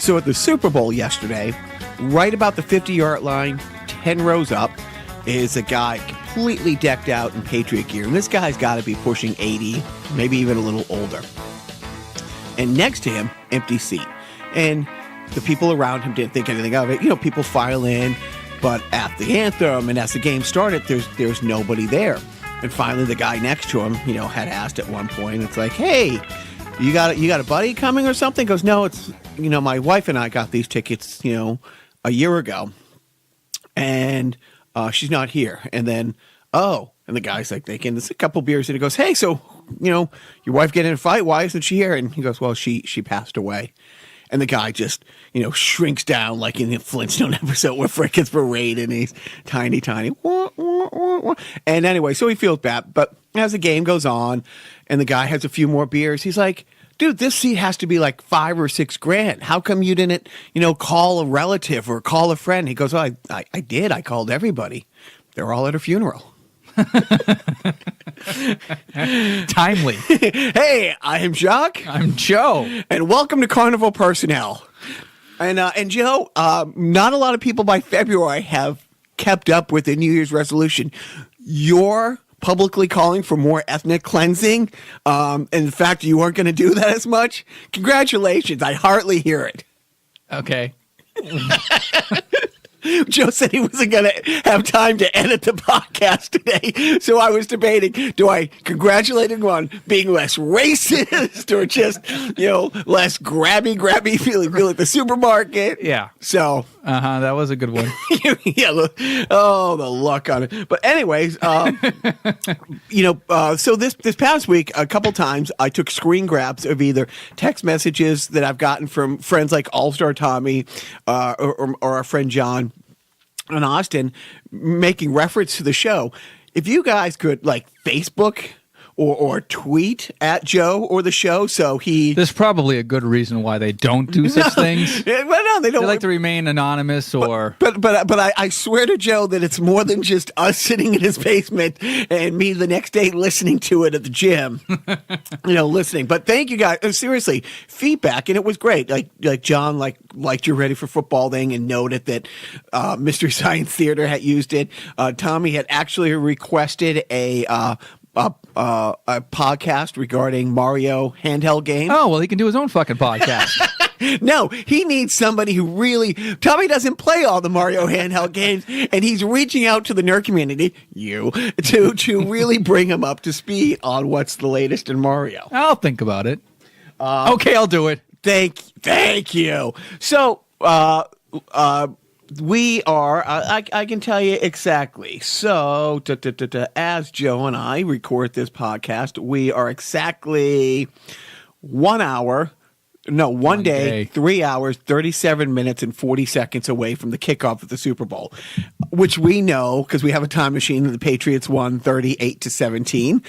So at the Super Bowl yesterday, right about the 50-yard line, 10 rows up, is a guy completely decked out in Patriot gear. And this guy's got to be pushing 80, maybe even a little older. And next to him, empty seat. And the people around him didn't think anything of it. You know, people file in, but at the anthem and as the game started, there's nobody there. And finally, the guy next to him, you know, had asked at one point, it's like, hey, you got a buddy coming or something? He goes, no, it's, you know, my wife and I got these tickets, you know, a year ago. And she's not here. And then, and the guy's like thinking, it's a couple beers. And he goes, hey, so, you know, your wife get in a fight? Why isn't she here? And he goes, well, she passed away. And the guy just, you know, shrinks down like in the Flintstone episode where Frick gets berated and he's tiny. And anyway, so he feels bad. But as the game goes on and the guy has a few more beers, he's like, dude, this seat has to be like $5,000 or $6,000. How come you didn't, you know, call a relative or call a friend? He goes, oh, I did. I called everybody. They're all at her funeral. Timely. Hey, I am Jacques. I'm Joe. And welcome to Carnival Personnel. And Joe, not a lot of people by February have kept up with the New Year's resolution. You're publicly calling for more ethnic cleansing. In fact, you weren't going to do that as much. Congratulations. I hardly hear it. Okay. Joe said he wasn't going to have time to edit the podcast today, so I was debating, do I congratulate him on being less racist or just, you know, less grabby, feeling good at the supermarket? Yeah. So. That was a good one. Yeah. The luck on it. But anyways, you know, so this past week, a couple times, I took screen grabs of either text messages that I've gotten from friends like All-Star Tommy or our friend John in Austin making reference to the show. If you guys could like Facebook or tweet at Joe or the show, so he... There's probably a good reason why they don't do such things. Well, no, they don't. They like to remain anonymous or... But I swear to Joe that it's more than just us sitting in his basement and me the next day listening to it at the gym. You know, listening. But thank you guys. Seriously, feedback, and it was great. Like John liked your Ready for Football thing and noted that Mystery Science Theater had used it. Tommy had actually requested a podcast regarding Mario handheld games. Oh, well, he can do his own fucking podcast. No, he needs somebody who really... Tommy doesn't play all the Mario handheld games, and he's reaching out to the nerd community, to really bring him up to speed on what's the latest in Mario. I'll think about it. Okay, I'll do it. Thank you. So, we are, I can tell you exactly. So, as Joe and I record this podcast, we are exactly 1 hour... No, one day, 3 hours, 37 minutes, and 40 seconds away from the kickoff of the Super Bowl, which we know because we have a time machine that the Patriots won 38-17.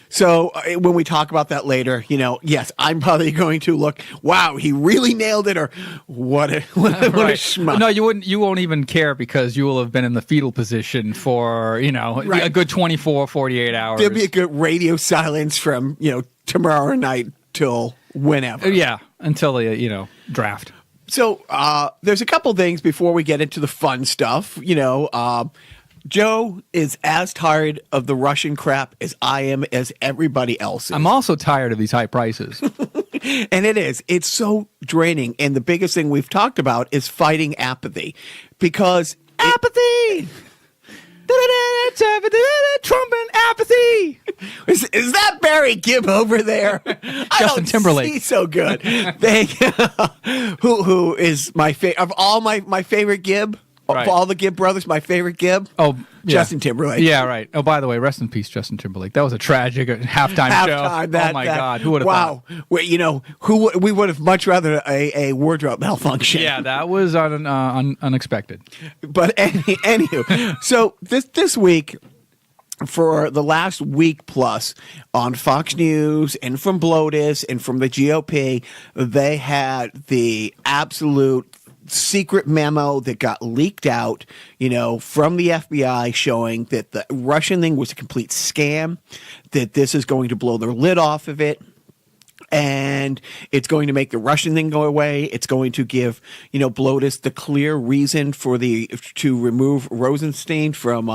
So when we talk about that later, you know, yes, I'm probably going to look, wow, he really nailed it, or what a schmuck. No, you won't even care because you will have been in the fetal position for, you know, a good 24, 48 hours. There'll be a good radio silence from, you know, tomorrow night till whenever. Yeah, until the, you know, draft. So there's a couple things before we get into the fun stuff. You know, Joe is as tired of the Russian crap as I am, as everybody else is. I'm also tired of these high prices. And it is. It's so draining. And the biggest thing we've talked about is fighting apathy. Because apathy! Trump and apathy. Is that Barry Gibb over there? Justin Timberlake. He's so good. Who is my favorite of all my favorite Gibb? Right. Of all the Gibb brothers, my favorite Gibb? Oh, yeah. Justin Timberlake. Yeah, right. Oh, by the way, rest in peace, Justin Timberlake. That was a tragic halftime show. Oh my God, who would have thought? Wow. Well, you know, we would have much rather a wardrobe malfunction. Yeah, that was unexpected. But anywho, so this week, for the last week plus on Fox News and from Blotus and from the GOP, they had the absolute secret memo that got leaked out, you know, from the FBI showing that the Russian thing was a complete scam, that this is going to blow their lid off of it. And it's going to make the Russian thing go away. It's going to give, Blotus the clear reason to remove Rosenstein from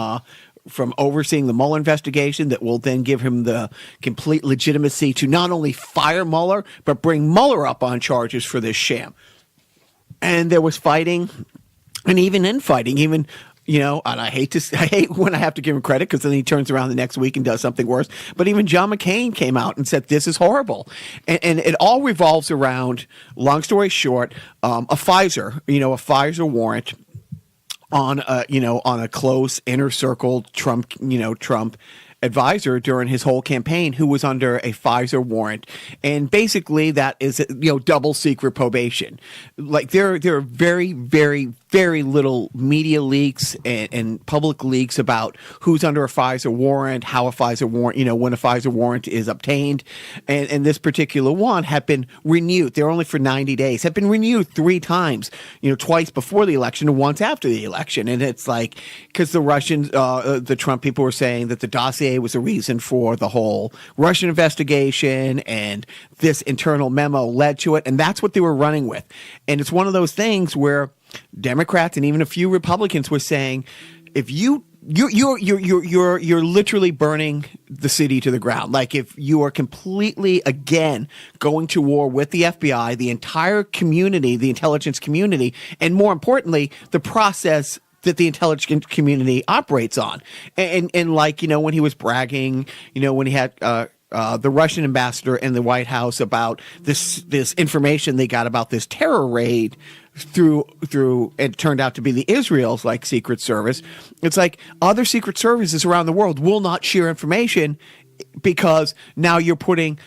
overseeing the Mueller investigation that will then give him the complete legitimacy to not only fire Mueller, but bring Mueller up on charges for this sham. And there was fighting, and even infighting, and I hate when I have to give him credit because then he turns around the next week and does something worse. But even John McCain came out and said, this is horrible. And it all revolves around, long story short, a Pfizer warrant on a close inner circle Trump advisor during his whole campaign who was under a Pfizer warrant. And basically that is, double secret probation. Like there are very, very, very little media leaks and public leaks about who's under a Pfizer warrant, how a Pfizer warrant, when a Pfizer warrant is obtained. And this particular one had been renewed. They're only for 90 days, had been renewed 3 times, twice before the election and once after the election. And it's like, because the Russians, the Trump people were saying that the dossier was the reason for the whole Russian investigation, and this internal memo led to it. And that's what they were running with. And it's one of those things where Democrats and even a few Republicans were saying, if you're literally burning the city to the ground. Like if you are completely again going to war with the FBI, the entire community, the intelligence community, and more importantly, the process that the intelligence community operates on. And when he was bragging, when he had the Russian ambassador in the White House about this information they got about this terror raid through it turned out to be the Israel's Secret Service. It's like other secret services around the world will not share information because now you're putting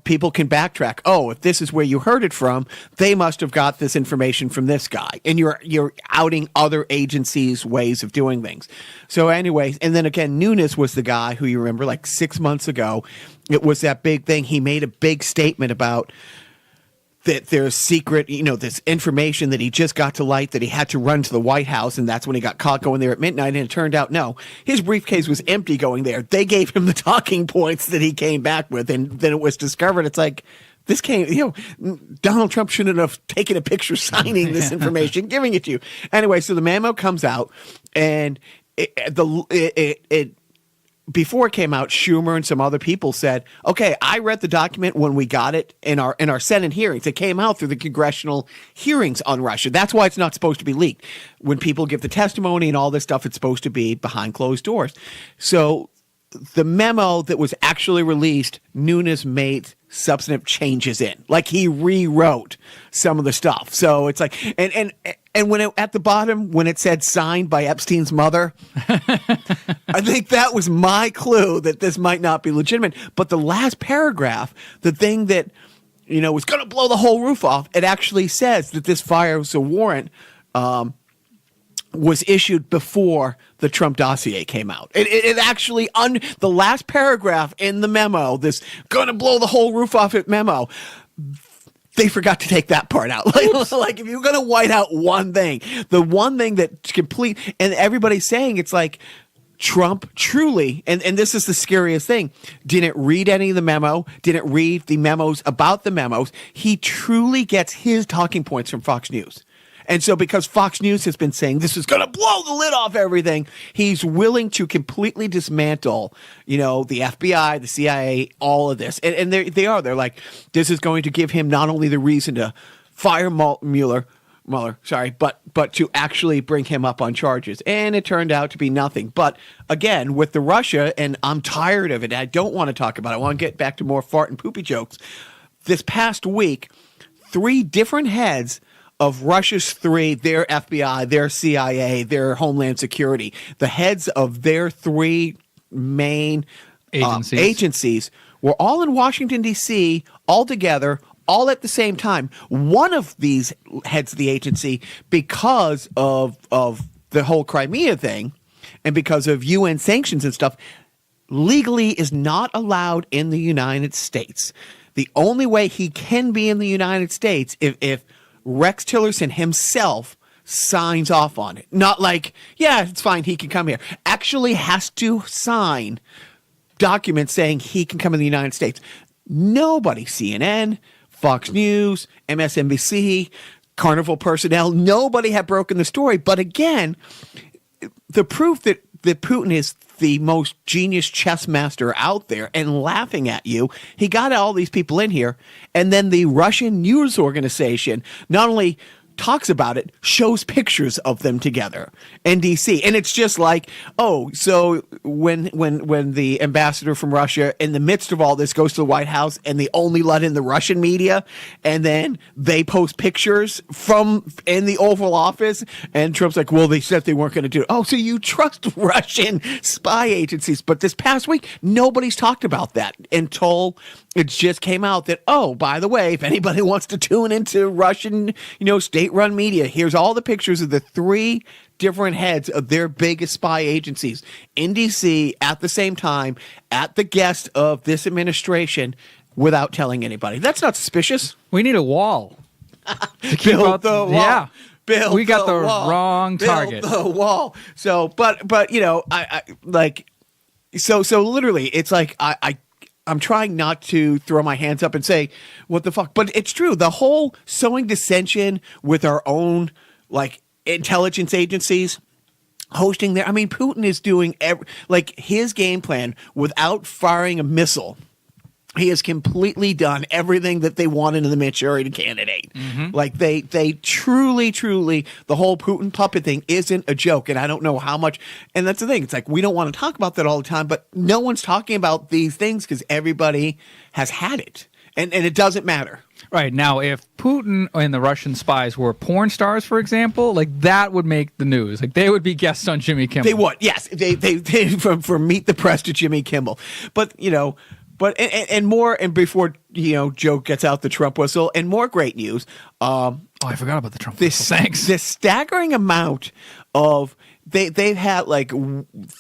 people can backtrack. Oh, if this is where you heard it from, they must have got this information from this guy. And you're outing other agencies' ways of doing things. So anyways, and then again, Nunes was the guy who you remember 6 months ago, it was that big thing. He made a big statement about that there's secret, this information that he just got to light that he had to run to the White House, and that's when he got caught going there at midnight. And it turned out, no, his briefcase was empty going there. They gave him the talking points that he came back with, and then it was discovered. It's like, this came, Donald Trump shouldn't have taken a picture signing this information, giving it to you. Anyway, so the memo comes out, and before it came out, Schumer and some other people said, okay, I read the document when we got it in our Senate hearings. It came out through the congressional hearings on Russia. That's why it's not supposed to be leaked. When people give the testimony and all this stuff, it's supposed to be behind closed doors. So the memo that was actually released, Nunes made substantive changes in. He rewrote some of the stuff. So it's like, and when at the bottom, when it said signed by Epstein's mother, I think that was my clue that this might not be legitimate. But the last paragraph, the thing that, was going to blow the whole roof off, it actually says that this Pfizer warrant, was issued before the Trump dossier came out. It actually, the last paragraph in the memo, this gonna blow the whole roof off it memo, they forgot to take that part out. If you're gonna white out one thing, the one thing that's complete, and everybody's saying it's like, Trump truly, and this is the scariest thing, didn't read any of the memo, didn't read the memos about the memos. He truly gets his talking points from Fox News. And so because Fox News has been saying this is going to blow the lid off everything, he's willing to completely dismantle, the FBI, the CIA, all of this. And they're like, this is going to give him not only the reason to fire Mueller, but to actually bring him up on charges. And it turned out to be nothing. But again, with the Russia, and I'm tired of it, I don't want to talk about it. I want to get back to more fart and poopy jokes. This past week, 3 different heads of Russia's 3, their FBI, their CIA, their Homeland Security, the heads of their 3 main agencies were all in Washington, D.C., all together, all at the same time. One of these heads of the agency, because of the whole Crimea thing and because of UN sanctions and stuff, legally is not allowed in the United States. The only way he can be in the United States if Rex Tillerson himself signs off on it. Not like, yeah, it's fine, he can come here. Actually has to sign documents saying he can come in the United States. Nobody, CNN, Fox News, MSNBC, Carnival personnel, nobody had broken the story. But again, the proof that Putin is the most genius chess master out there and laughing at you, he got all these people in here, and then the Russian news organization not only talks about it, shows pictures of them together in DC. And it's just like, oh, so when the ambassador from Russia in the midst of all this goes to the White House and they only let in the Russian media, and then they post pictures from in the Oval Office, and Trump's like, well, they said they weren't going to do it. Oh, so you trust Russian spy agencies. But this past week, nobody's talked about that until it just came out that, oh, by the way, if anybody wants to tune into Russian, state-run media, here's all the pictures of the 3 different heads of their biggest spy agencies in D.C. at the same time, at the guest of this administration, without telling anybody. That's not suspicious. We need a wall to keep Build out the wall. Yeah. Build we got the wall. wrong target. Build the wall. So, but I like, so literally, it's like I'm trying not to throw my hands up and say, what the fuck? But it's true. The whole sowing dissension with our own, intelligence agencies hosting there. I mean, Putin is doing his game plan without firing a missile. He has completely done everything that they wanted in the Manchurian Candidate. Mm-hmm. They truly, the whole Putin puppet thing isn't a joke. And I don't know how much. And that's the thing. It's like, we don't want to talk about that all the time, but no one's talking about these things because everybody has had it. And it doesn't matter. Right. Now, if Putin and the Russian spies were porn stars, for example, that would make the news. They would be guests on Jimmy Kimmel. They would. Yes. They from Meet the Press to Jimmy Kimmel. But, But and more, and before Joe gets out the Trump whistle, and more great news. I forgot about the Trump whistle. Thanks. The staggering amount of they've had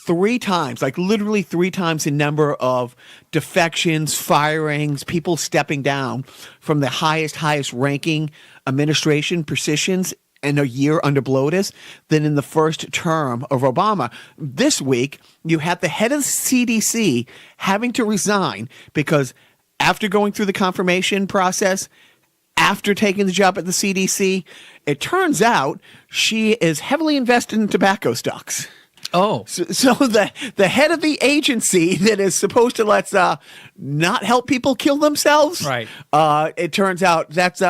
3 times, literally 3 times the number of defections, firings, people stepping down from the highest ranking administration positions in a year under Bloatus than in the first term of Obama. This week, you had the head of the CDC having to resign because after going through the confirmation process, after taking the job at the CDC, it turns out she is heavily invested in tobacco stocks. Oh. So the head of the agency that is supposed to let's not help people kill themselves, right? It turns out that's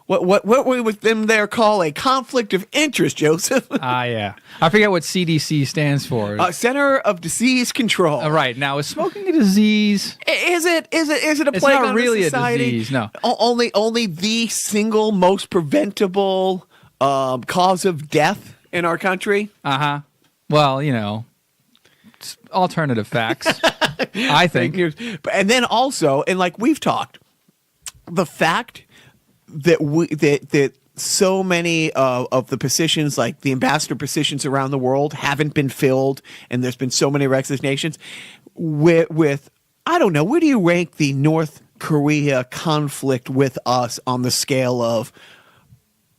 what we with them there call a conflict of interest, Joseph. Yeah. I forget what CDC stands for. Center of Disease Control. Right. Now, is smoking a disease? Is it a plague not on really society? A disease, no. Only the single most preventable cause of death in our country. Uh-huh. Well, it's alternative facts, I think. And then also, and we've talked, the fact that that so many of the positions, the ambassador positions around the world, haven't been filled, and there's been so many resignations. With I don't know, where do you rank the North Korea conflict with us on the scale of,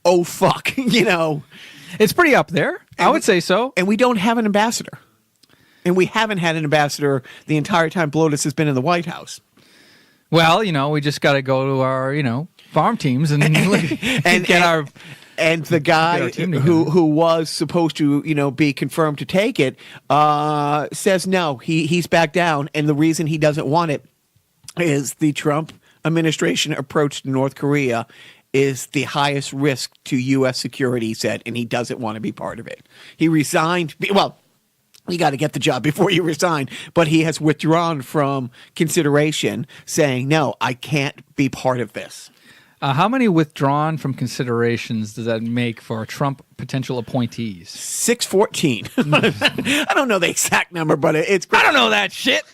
oh fuck, It's pretty up there. I would say so. And we don't have an ambassador, and we haven't had an ambassador the entire time Bloatus has been in the White House. Well, we just got to go to our, farm teams and get our. And the guy who was supposed to, be confirmed to take it, says no, he's back down. And the reason he doesn't want it is the Trump administration approach to North Korea is the highest risk to U.S. security, he said, and he doesn't want to be part of it. He resigned. Well, you got to get the job before you resign, but he has withdrawn from consideration, saying, no, I can't be part of this. How many withdrawn from considerations does that make for Trump potential appointees? 614. I don't know the exact number, but it's great. I don't know that shit.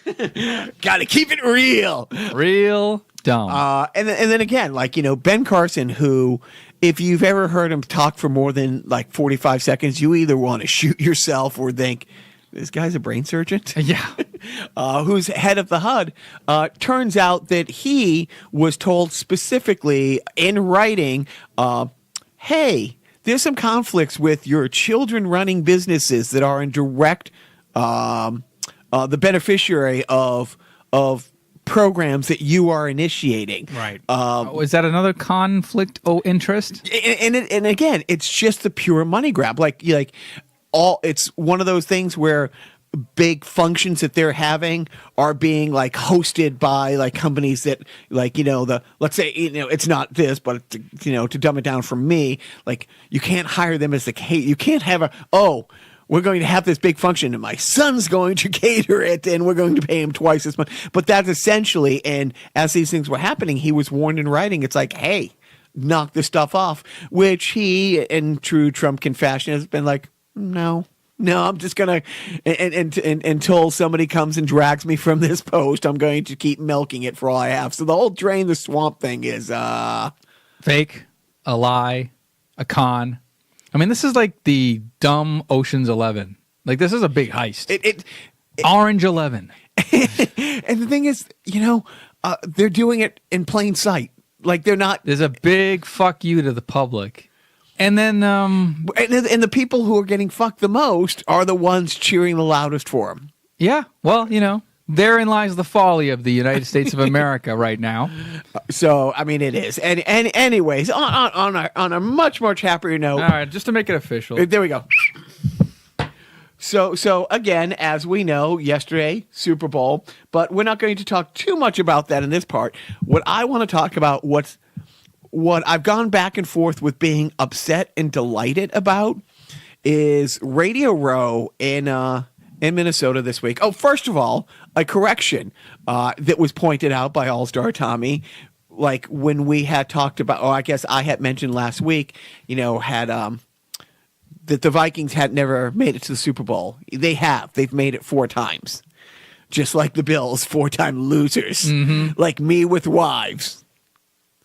Got to keep it real. Real dumb. And then again, Ben Carson, who, if you've ever heard him talk for more than 45 seconds, you either want to shoot yourself or think, this guy's a brain surgeon? Yeah. Who's head of the HUD, turns out that he was told specifically in writing, hey, there's some conflicts with your children running businesses that are in direct, the beneficiary of programs that you are initiating. Right. Is that another conflict of interest? And again, it's just the pure money grab. It's one of those things where big functions that they're having are being like hosted by like companies that let's say it's not this, but to dumb it down for me, like you can't hire them as you can't have we're going to have this big function and my son's going to cater it and we're going to pay him twice as much. But that's essentially, and as these things were happening, he was warned in writing. It's like, hey, knock this stuff off, which he, in true Trumpkin fashion, has been like, no, I'm just going to, until somebody comes and drags me from this post, I'm going to keep milking it for all I have. So the whole drain the swamp thing is fake, a lie, a con. I mean, this is like the dumb Ocean's 11. Like, this is a big heist. Orange 11. And the thing is, they're doing it in plain sight. Like, they're not. There's a big fuck you to the public. And then. And the people who are getting fucked the most are the ones cheering the loudest for them. Yeah. Well, therein lies the folly of the United States of America right now. So, I mean, it is. And anyways, on a much, much happier note. All right, just to make it official. There we go. So again, as we know, yesterday, Super Bowl, but we're not going to talk too much about that in this part. What I want to talk about, what I've gone back and forth with being upset and delighted about, is Radio Row in Minnesota this week. Oh, first of all, a correction that was pointed out by All-Star Tommy, like when we had talked about, I guess I had mentioned last week, that the Vikings had never made it to the Super Bowl. They have. They've made it 4 times. Just like the Bills, 4-time losers. Mm-hmm. Like me with wives.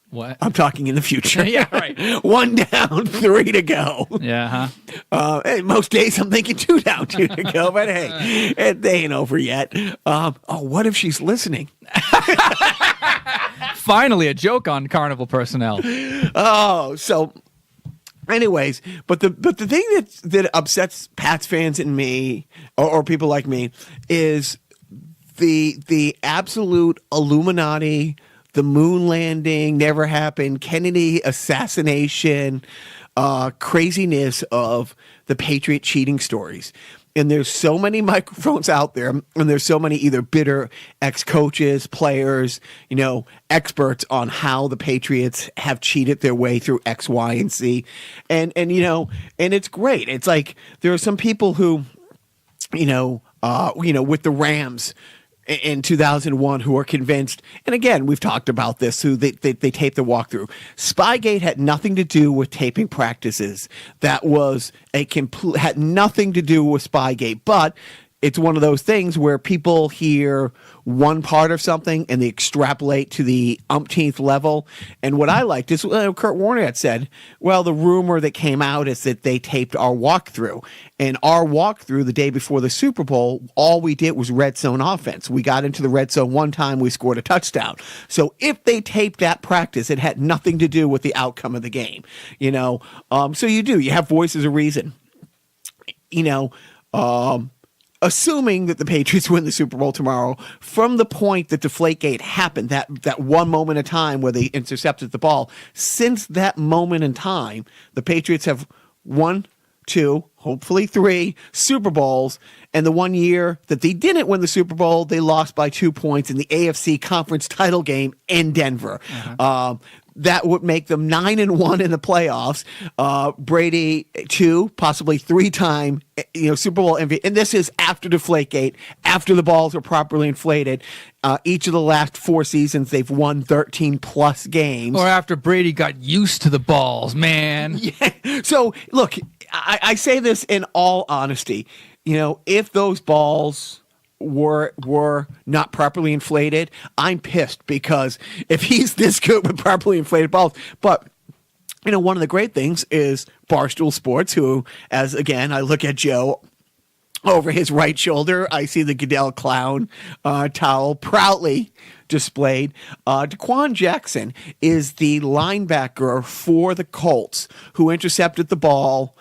What? I'm talking in the future. Yeah, right. 1 down, 3 to go. Yeah, huh? And most days I'm thinking 2 down, 2 to go. But hey, they ain't over yet. What if she's listening? Finally, a joke on Carnival personnel. Oh, so anyways, but the thing that upsets Pats fans and me, or people like me, is the absolute Illuminati, the moon landing never happened, Kennedy assassination, craziness of the Patriot cheating stories. And there's so many microphones out there, and there's so many either bitter ex-coaches, players, experts on how the Patriots have cheated their way through X, Y, and Z. And it's great. It's like there are some people who, with the Rams in 2001 who are convinced, and again, we've talked about this, who they taped the walkthrough. Spygate had nothing to do with taping practices. That was had nothing to do with Spygate, but it's one of those things where people hear one part of something and they extrapolate to the umpteenth level. And what I liked is Kurt Warner had said, well, the rumor that came out is that they taped our walkthrough. And our walkthrough the day before the Super Bowl, all we did was red zone offense. We got into the red zone one time, we scored a touchdown. So if they taped that practice, it had nothing to do with the outcome of the game. So you have voices of reason. Assuming that the Patriots win the Super Bowl tomorrow, from the point that Deflategate happened, that one moment in time where they intercepted the ball, since that moment in time, the Patriots have 1, 2, hopefully 3 Super Bowls. And the one year that they didn't win the Super Bowl, they lost by 2 points in the AFC conference title game in Denver. Uh-huh. That would make them 9-1 in the playoffs. Brady 2, possibly 3-time, Super Bowl MVP. And this is after Deflategate, after the balls were properly inflated. Each of the last 4 seasons, they've won 13-plus games. Or after Brady got used to the balls, man. Yeah. So, look, I say this in all honesty. If those balls were not properly inflated, I'm pissed, because if he's this good with properly inflated balls, but one of the great things is Barstool Sports, who, as again, I look at Joe over his right shoulder, I see the Goodell clown towel proudly displayed. DaQuan Jackson is the linebacker for the Colts who intercepted the ball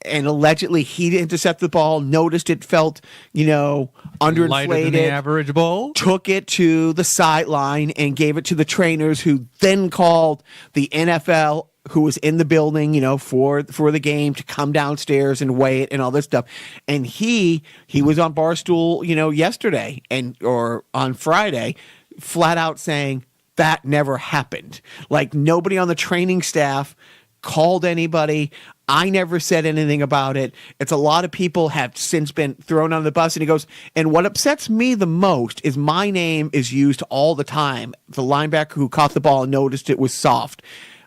and allegedly he intercepted the ball, noticed it felt, underinflated. Lighter than the average ball. Took it to the sideline and gave it to the trainers, who then called the NFL, who was in the building, for the game, to come downstairs and weigh it and all this stuff. And he was on Barstool, yesterday or on Friday, flat out saying that never happened. Like, nobody on the training staff called anybody. I never said anything about it. It's a lot of people have since been thrown on the bus. And he goes, and what upsets me the most is my name is used all the time. The linebacker who caught the ball and noticed it was soft.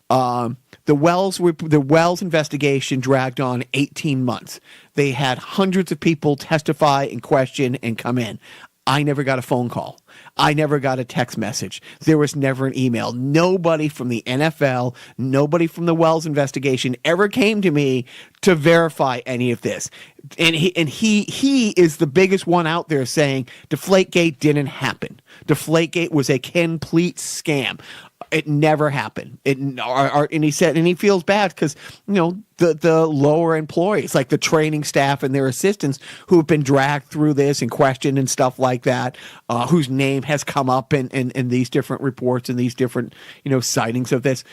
The Wells investigation dragged on 18 months. They had hundreds of people testify and question and come in. I never got a phone call. I never got a text message. There was never an email. Nobody from the NFL, nobody from the Wells investigation ever came to me to verify any of this. And he is the biggest one out there saying Deflategate didn't happen. Deflategate was a complete scam. It never happened. And he said, and he feels bad because, the lower employees, like the training staff and their assistants, who have been dragged through this and questioned and stuff like that, whose name has come up in these different reports and these different, sightings of this.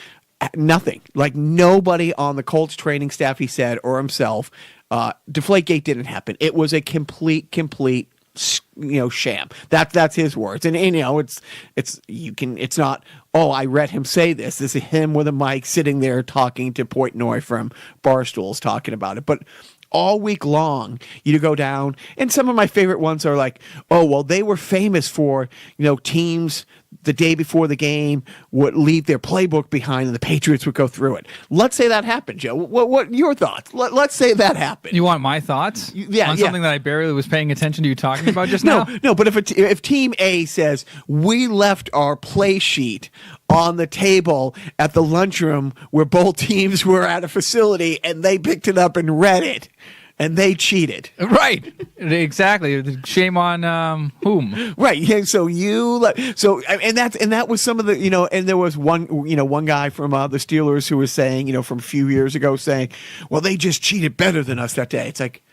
Nothing. Like, nobody on the Colts training staff, he said, or himself, Deflategate didn't happen. It was a complete sham. That's his words. And it's not, oh, I read him say this. This is him with a mic sitting there talking to Portnoy from Barstool's talking about it. But all week long, you go down, and some of my favorite ones are like, oh, well, they were famous for, teams the day before the game would leave their playbook behind and the Patriots would go through it. Let's say that happened, Joe. What your thoughts? Let's say that happened. You want my thoughts? On something that I barely was paying attention to you talking about just now? No, but if Team A says, we left our play sheet on the table at the lunchroom where both teams were at a facility and they picked it up and read it, and they cheated. Right. Exactly. Shame on whom? Right. Yeah, that was some of the, and there was one guy from the Steelers who was saying, from a few years ago saying, well, they just cheated better than us that day. It's like,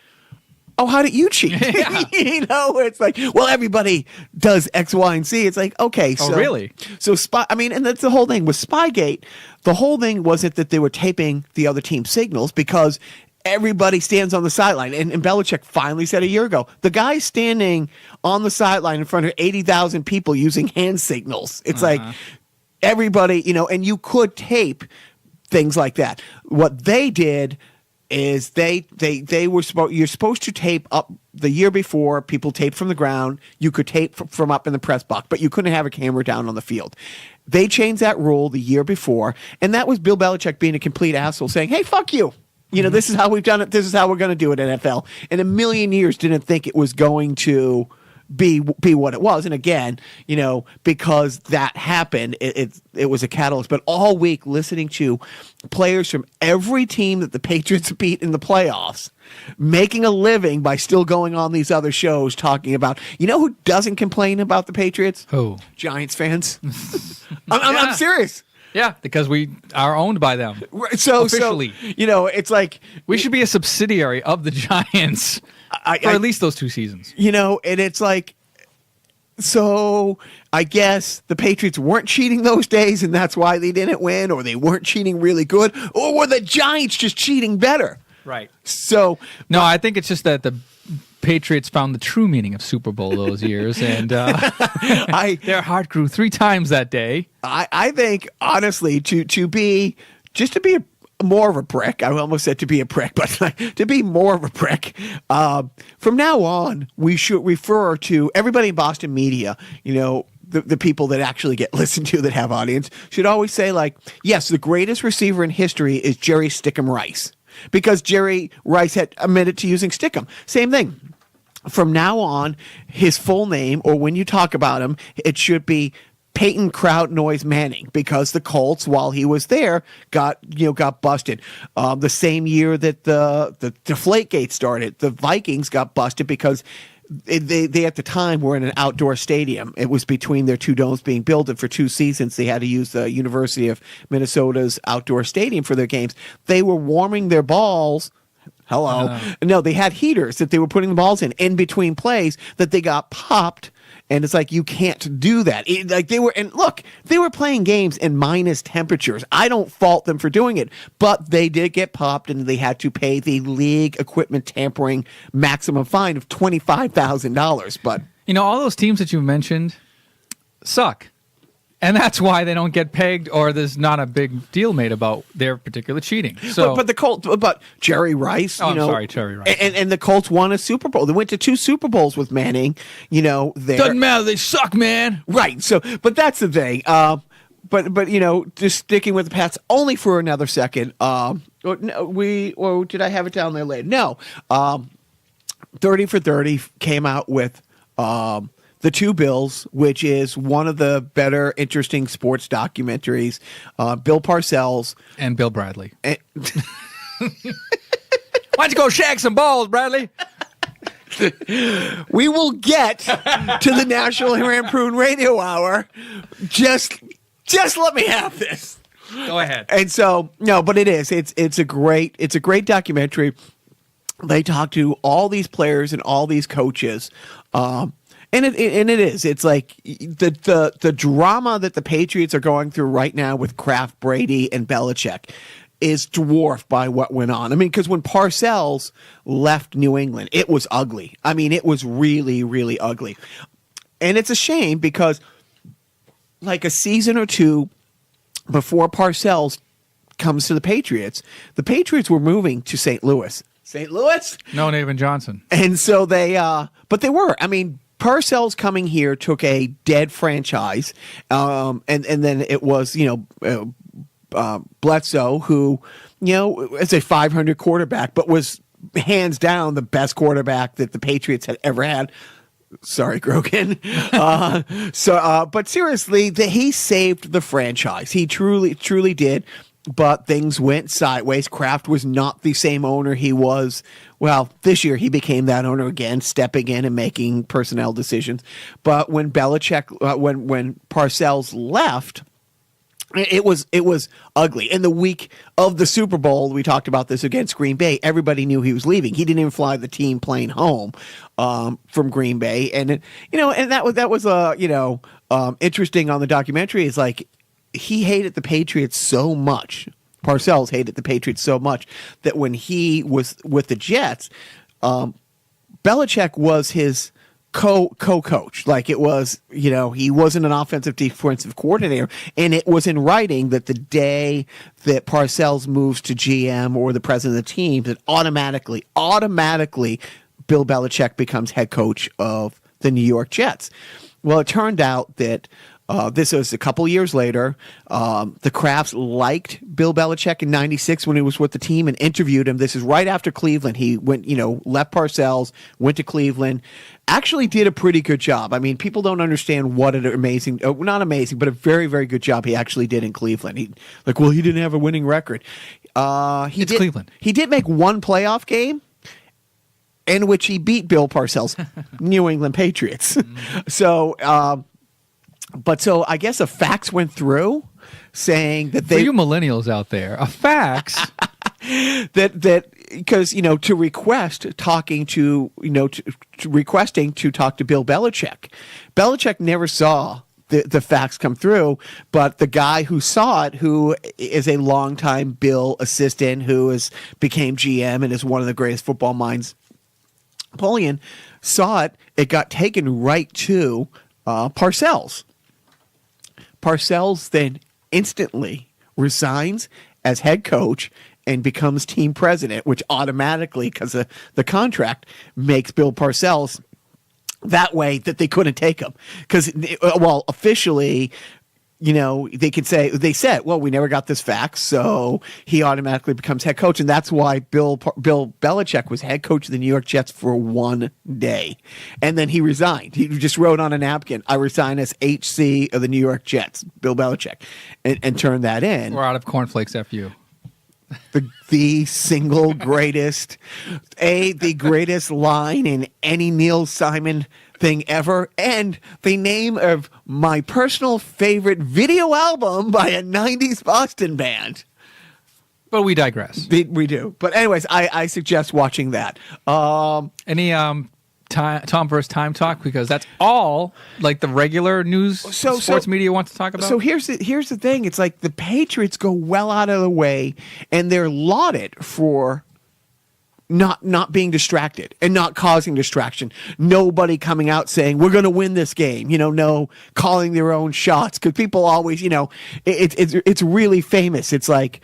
oh, how did you cheat? Yeah. It's like, well, everybody does X, Y, and Z. It's like, okay. So, really? So and that's the whole thing with Spygate. The whole thing wasn't that they were taping the other team's signals, because everybody stands on the sideline. And Belichick finally said a year ago, the guy's standing on the sideline in front of 80,000 people using hand signals. It's like everybody, and you could tape things like that. What they did is they were you're supposed to tape up the year before. People taped from the ground. You could tape from up in the press box, but you couldn't have a camera down on the field. They changed that rule the year before, and that was Bill Belichick being a complete asshole, saying, hey, fuck you. This is how we've done it. This is how we're going to do it, NFL. In a million years, didn't think it was going to be what it was. And again, because that happened, it was a catalyst. But all week, listening to players from every team that the Patriots beat in the playoffs making a living by still going on these other shows talking about, who doesn't complain about the Patriots? Who? Giants fans. I'm serious. Yeah, because we are owned by them. So officially. It's like we should be a subsidiary of the Giants for at least those 2 seasons. And it's like, so I guess the Patriots weren't cheating those days, and that's why they didn't win, or they weren't cheating really good, or were the Giants just cheating better? Right. So no, I think it's just that the Patriots found the true meaning of Super Bowl those years, and their heart grew 3 times that day. I think, honestly, to be more of a prick. I almost said to be a prick, but to be more of a prick. From now on, we should refer to everybody in Boston media, the people that actually get listened to, that have audience, should always say, like, yes, the greatest receiver in history is Jerry Stickum Rice. Because Jerry Rice had admitted to using Stickum. Same thing. From now on, his full name, or when you talk about him, it should be Peyton Crowd Noise Manning, because the Colts, while he was there, got busted. The same year that the Deflategate started, the Vikings got busted because they at the time were in an outdoor stadium. It was between their 2 domes being built, and for 2 seasons they had to use the University of Minnesota's outdoor stadium for their games. They were warming their balls Hello. No, they had heaters that they were putting the balls in between plays that they got popped. And it's like, you can't do that. They were playing games in minus temperatures. I don't fault them for doing it, but they did get popped and they had to pay the league equipment tampering maximum fine of $25,000. But all those teams that you mentioned suck. And that's why they don't get pegged, or there's not a big deal made about their particular cheating. So, but the Colts, Jerry Rice, Jerry Rice, and the Colts won a Super Bowl. They went to 2 Super Bowls with Manning. Doesn't matter. They suck, man. Right. So, but that's the thing. But just sticking with the Pats only for another second. Did I have it down there later? No. 30 for 30 came out with The Two Bills, which is one of the better, interesting sports documentaries. Bill Parcells. And Bill Bradley. Why don't you go shag some balls, Bradley? We will get to the National Lampoon Radio Hour. Just let me have this. Go ahead. And so, no, but it is. It's a great documentary. They talk to all these players and all these coaches. And it is. It's like the drama that the Patriots are going through right now with Kraft, Brady, and Belichick is dwarfed by what went on. I mean, because when Parcells left New England, it was ugly. I mean, it was really, really ugly. And it's a shame because like a season or two before Parcells comes to the Patriots were moving to St. Louis. St. Louis? No, Navin Johnson. And so but they were. I mean, Parcells coming here took a dead franchise, and then it was Bledsoe, who is a 500 quarterback, but was hands down the best quarterback that the Patriots had ever had. Sorry, Grogan. But seriously, he saved the franchise. He truly did. But things went sideways. Kraft was not the same owner he was. Well, this year he became that owner again, stepping in and making personnel decisions. But when Belichick, when Parcells left, it was ugly. In the week of the Super Bowl, we talked about this against Green Bay. Everybody knew he was leaving. He didn't even fly the team plane home from Green Bay, and that was interesting on the documentary. Is like, he hated the Patriots so much. Parcells hated the Patriots so much that when he was with the Jets, Belichick was his co-coach. Like, it was, he wasn't an offensive defensive coordinator, and it was in writing that the day that Parcells moves to GM or the president of the team, that automatically Bill Belichick becomes head coach of the New York Jets. Well, it turned out that this was a couple years later. The Krafts liked Bill Belichick in '96 when he was with the team and interviewed him. This is right after Cleveland. He went, left Parcells, went to Cleveland, actually did a pretty good job. I mean, people don't understand what an amazing, not amazing, but a very, very good job he actually did in Cleveland. He didn't have a winning record. Cleveland. He did make one playoff game in which he beat Bill Parcells' New England Patriots. So, So I guess a fax went through saying that for you millennials out there, a fax that because to request talking to requesting to talk to Bill Belichick. Belichick never saw the fax come through, but the guy who saw it, who is a longtime Bill assistant, who became GM and is one of the greatest football minds, Napoleon, saw it. It got taken right to Parcells. Parcells then instantly resigns as head coach and becomes team president, which automatically, because of the contract, makes Bill Parcells that way that they couldn't take him. Because, officially, they said, well, we never got this fax, so he automatically becomes head coach. And that's why Bill Belichick was head coach of the New York Jets for one day. And then he resigned. He just wrote on a napkin, I resign as HC of the New York Jets, Bill Belichick, and turned that in. We're out of cornflakes FU. The single greatest, the greatest line in any Neil Simon thing ever, and the name of my personal favorite video album by a 90s Boston band. But we digress. We do. But anyways, I suggest watching that. Any Tom versus Time talk, because that's all like the regular news sports media wants to talk about. So here's the thing. It's like the Patriots go well out of the way, and they're lauded for not being distracted and not causing distraction. Nobody coming out saying we're going to win this game. No calling their own shots, because people always, it's really famous. It's like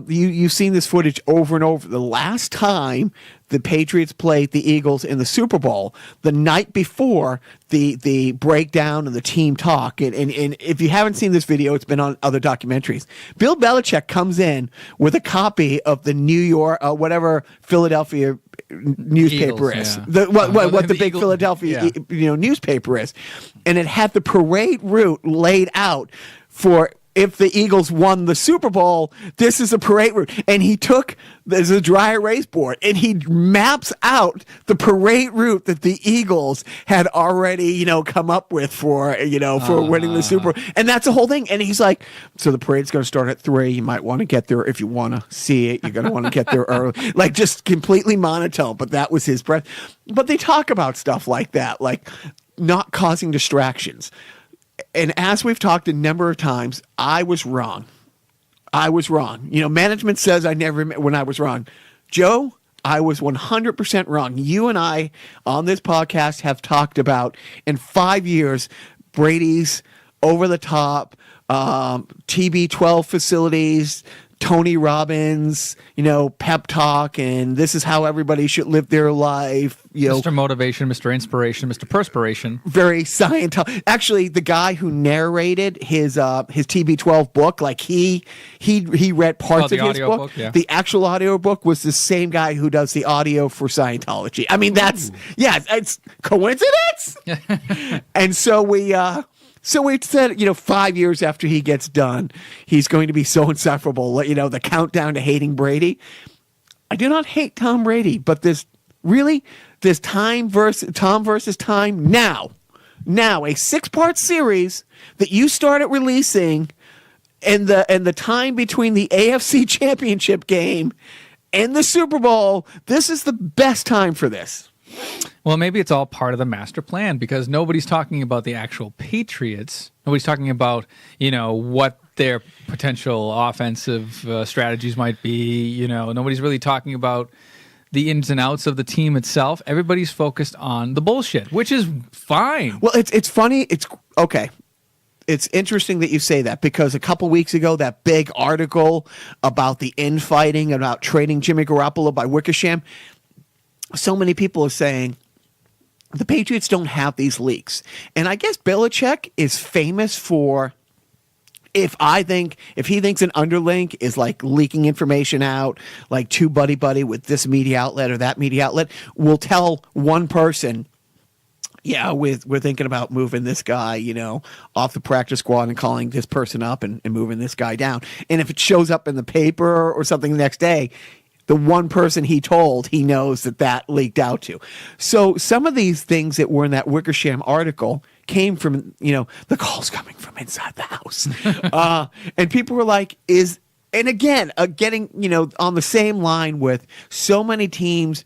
you've seen this footage over and over. The last time the Patriots played the Eagles in the Super Bowl, the night before the breakdown and the team talk, and if you haven't seen this video, it's been on other documentaries. Bill Belichick comes in with a copy of the New York, whatever Philadelphia newspaper Eagles, is, yeah. what the big Eagle, Philadelphia yeah. newspaper is, and it had the parade route laid out for. If the Eagles won the Super Bowl, this is a parade route. And there's a dry erase board, and he maps out the parade route that the Eagles had already, come up with for winning the Super Bowl. And that's the whole thing. And he's like, so the parade's going to start at 3. You might want to get there. If you want to see it, you're going to want to get there early. Like, just completely monotone. But that was his breath. But they talk about stuff like that, like not causing distractions. And as we've talked a number of times, I was wrong. Management says I never admit when I was wrong. Joe, I was 100% wrong. You and I on this podcast have talked about in 5 years Brady's over-the-top TB12 facilities, Tony Robbins, pep talk, and this is how everybody should live their life. Mr. Motivation, Mr. Inspiration, Mr. Perspiration. Very scientific. Actually, the guy who narrated his TB12 book, like he read parts of his book. Yeah. The actual audio book was the same guy who does the audio for Scientology. I mean, it's coincidence. And so we. So we said, 5 years after he gets done, he's going to be so insufferable. The countdown to hating Brady. I do not hate Tom Brady, but this Tom versus Time now, a 6-part series that you started releasing, and the time between the AFC Championship game and the Super Bowl. This is the best time for this. Well, maybe it's all part of the master plan, because nobody's talking about the actual Patriots. Nobody's talking about, what their potential offensive strategies might be. Nobody's really talking about the ins and outs of the team itself. Everybody's focused on the bullshit, which is fine. Well, it's funny. It's okay. It's interesting that you say that, because a couple weeks ago, that big article about the infighting, about trading Jimmy Garoppolo by Wickersham, so many people are saying the Patriots don't have these leaks. And I guess Belichick is famous for, if he thinks an underling is like leaking information out, like too buddy with this media outlet or that media outlet, will tell one person, yeah, we're thinking about moving this guy, off the practice squad and calling this person up and moving this guy down. And if it shows up in the paper or something the next day, the one person he told, he knows that leaked out to. So some of these things that were in that Wickersham article came from, the calls coming from inside the house. And people were like, and again, getting, on the same line with so many teams,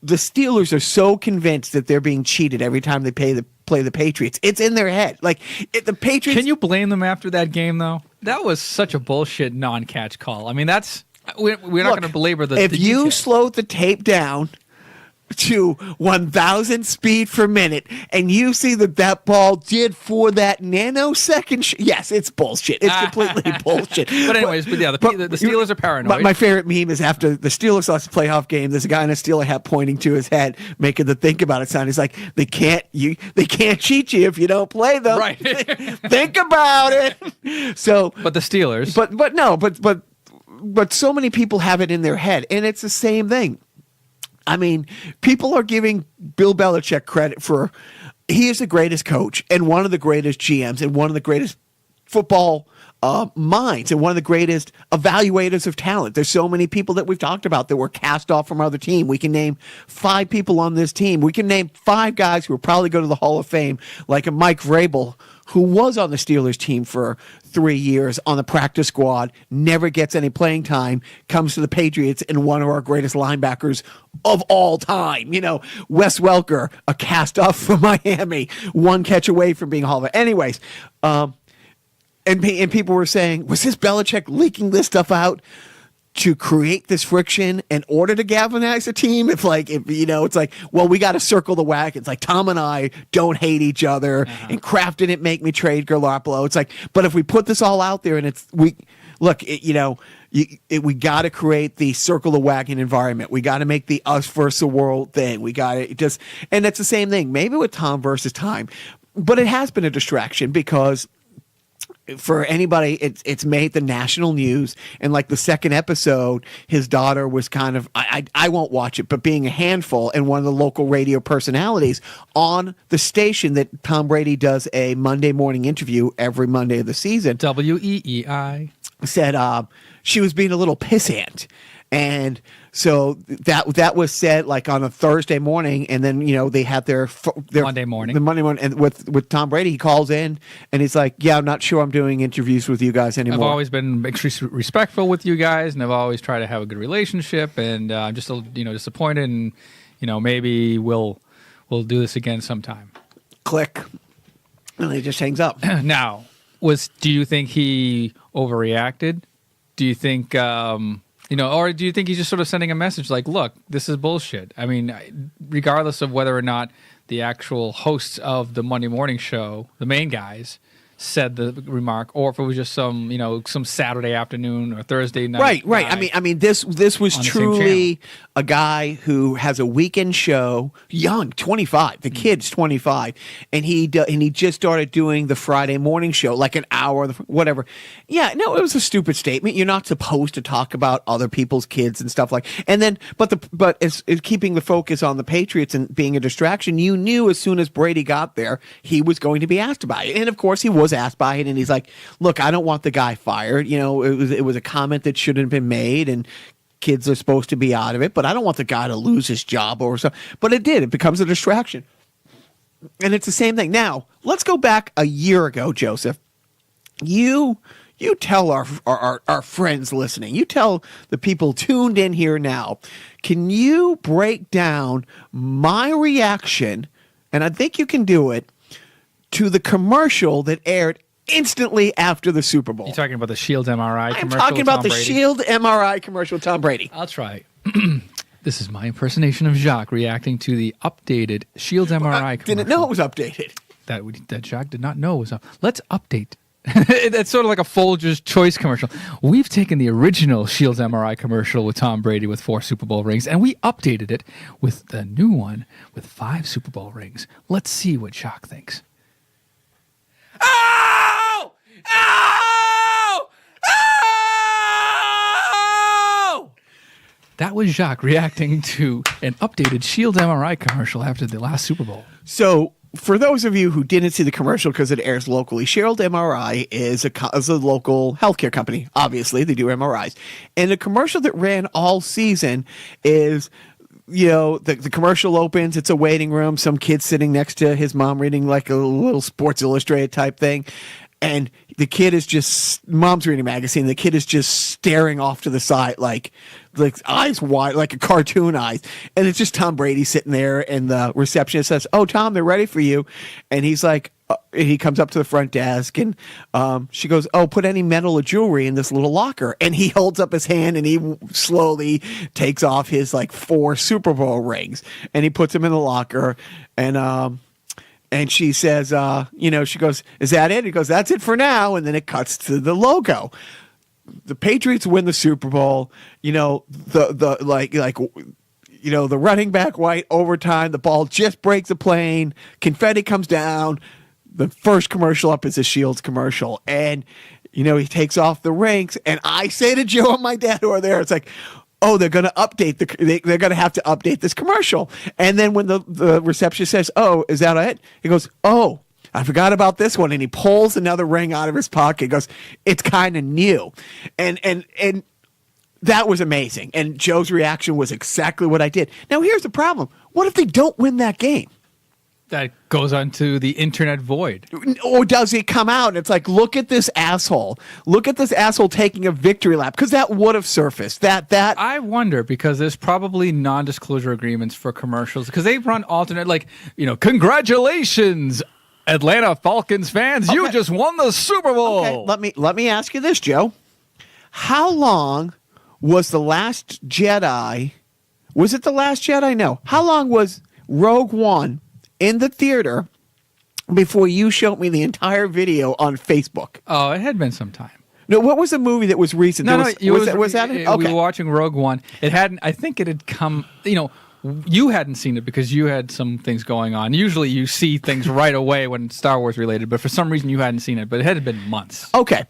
the Steelers are so convinced that they're being cheated every time they play the Patriots. It's in their head. Like, the Patriots. Can you blame them after that game, though? That was such a bullshit non-catch call. I mean, we're not going to belabor the If you details. slow the tape down to 1,000 speed per minute, and you see that ball did for that nanosecond. Yes, it's bullshit. It's completely bullshit. But anyways, the Steelers are paranoid. My favorite meme is after the Steelers lost the playoff game. There's a guy in a Steeler hat pointing to his head, making the think about it sound. He's like, they can't cheat you if you don't play them. Right. Think about it. So, but the Steelers. But so many people have it in their head, and it's the same thing. I mean, people are giving Bill Belichick credit for, he is the greatest coach and one of the greatest GMs and one of the greatest football minds and one of the greatest evaluators of talent. There's so many people that we've talked about that were cast off from other team. We can name 5 people on this team. We can name 5 guys who will probably go to the Hall of Fame, like a Mike Vrabel, who was on the Steelers team for 3 years on the practice squad, never gets any playing time, comes to the Patriots, and one of our greatest linebackers of all time. You know, Wes Welker, a cast off from Miami, 1 catch away from being Hall of Fame. Anyways, and people were saying, was this Belichick leaking this stuff out to create this friction in order to galvanize a team? If you know, it's like, well, we got to circle the wagons. Like, Tom and I don't hate each other, and Kraft didn't make me trade Garoppolo. It's like, but if we put this all out there and we got to create the circle the wagon environment. We got to make the us versus the world thing. We got to just, and it's the same thing, maybe with Tom versus time, but it has been a distraction because for anybody, it's made the national news. And like the second episode, his daughter was kind of, I won't watch it, but being a handful and one of the local radio personalities on the station that Tom Brady does a Monday morning interview every Monday of the season. WEEI. Said she was being a little pissant. And so that was said like on a Thursday morning, and then they had their Monday morning, and with Tom Brady, he calls in and he's like, "Yeah, I'm not sure I'm doing interviews with you guys anymore. I've always been extremely respectful with you guys, and I've always tried to have a good relationship, and I'm just disappointed, and maybe we'll do this again sometime." Click, and he just hangs up. Now, do you think he overreacted? Do you think? Or do you think he's just sort of sending a message like, look, this is bullshit? I mean, regardless of whether or not the actual hosts of the Monday morning show, the main guys, said the remark, or if it was just some Saturday afternoon or Thursday night. Right. I mean, this was truly a guy who has a weekend show, young, 25. The kid's 25, and he just started doing the Friday morning show, like an hour, whatever. Yeah, no, it was a stupid statement. You're not supposed to talk about other people's kids and stuff like. And then, but as keeping the focus on the Patriots and being a distraction, you knew as soon as Brady got there, he was going to be asked about it, and of course he was asked by it, and he's like, look, I don't want the guy fired. It was a comment that shouldn't have been made, and kids are supposed to be out of it, but I don't want the guy to lose his job or something. But it did. It becomes a distraction. And it's the same thing. Now, let's go back a year ago, Joseph. You tell our friends listening, you tell the people tuned in here now, can you break down my reaction, and I think you can do it, to the commercial that aired instantly after the Super Bowl? You're talking about the Shield MRI commercial? I'm talking about the Shield MRI commercial with Tom Brady. I'll try. This is my impersonation of Jacques reacting to the updated Shield MRI commercial. Didn't know it was updated. That Jacques did not know it was up. Let's update. That's sort of like a Folger's Choice commercial. We've taken the original Shields MRI commercial with Tom Brady with 4 Super Bowl rings, and we updated it with the new one with 5 Super Bowl rings. Let's see what Jacques thinks. Oh! Oh! Oh! That was Jacques reacting to an updated Shield MRI commercial after the last Super Bowl. So, for those of you who didn't see the commercial because it airs locally, Shield MRI is a local healthcare company. Obviously, they do MRIs. And the commercial that ran all season is, the commercial opens, it's a waiting room, some kid sitting next to his mom reading like a little Sports Illustrated type thing. And the kid is just, mom's reading a magazine. The kid is just staring off to the side, like eyes wide, like a cartoon eyes. And it's just Tom Brady sitting there, and the receptionist says, "Oh, Tom, they're ready for you." And he's like, he comes up to the front desk, and she goes, "Oh, put any metal or jewelry in this little locker." And he holds up his hand, and he slowly takes off his 4 Super Bowl rings, and he puts them in the locker. And she says, she goes, "Is that it?" He goes, "That's it for now." And then it cuts to the logo. The Patriots win the Super Bowl. The running back white overtime. The ball just breaks the plane. Confetti comes down. The first commercial up is a Shields commercial, and he takes off the rings. And I say to Joe and my dad who are there, it's like, oh, they're going to update they're going to have to update this commercial. And then when the receptionist says, "Oh, is that it?" He goes, "Oh, I forgot about this one. And he pulls another ring out of his pocket. Goes, it's kind of new. And that was amazing. And Joe's reaction was exactly what I did. Now, here's the problem. What if they don't win that game? That goes on to the internet void. Or does he come out and it's like, look at this asshole. Look at this asshole taking a victory lap. Because that would have surfaced. That I wonder, because there's probably non-disclosure agreements for commercials. Because they run alternate, like, congratulations, Atlanta Falcons fans. Okay. You just won the Super Bowl. Okay, let me ask you this, Joe. How long was The Last Jedi? Was it The Last Jedi? No. How long was Rogue One in the theater before you showed me the entire video on Facebook? Oh, it had been some time. No, what was the movie that was recent? Was that it? Okay. We were watching Rogue One. It hadn't. I think it had come. You hadn't seen it because you had some things going on. Usually, you see things right away when it's Star Wars related, but for some reason, you hadn't seen it. But it had been months. Okay,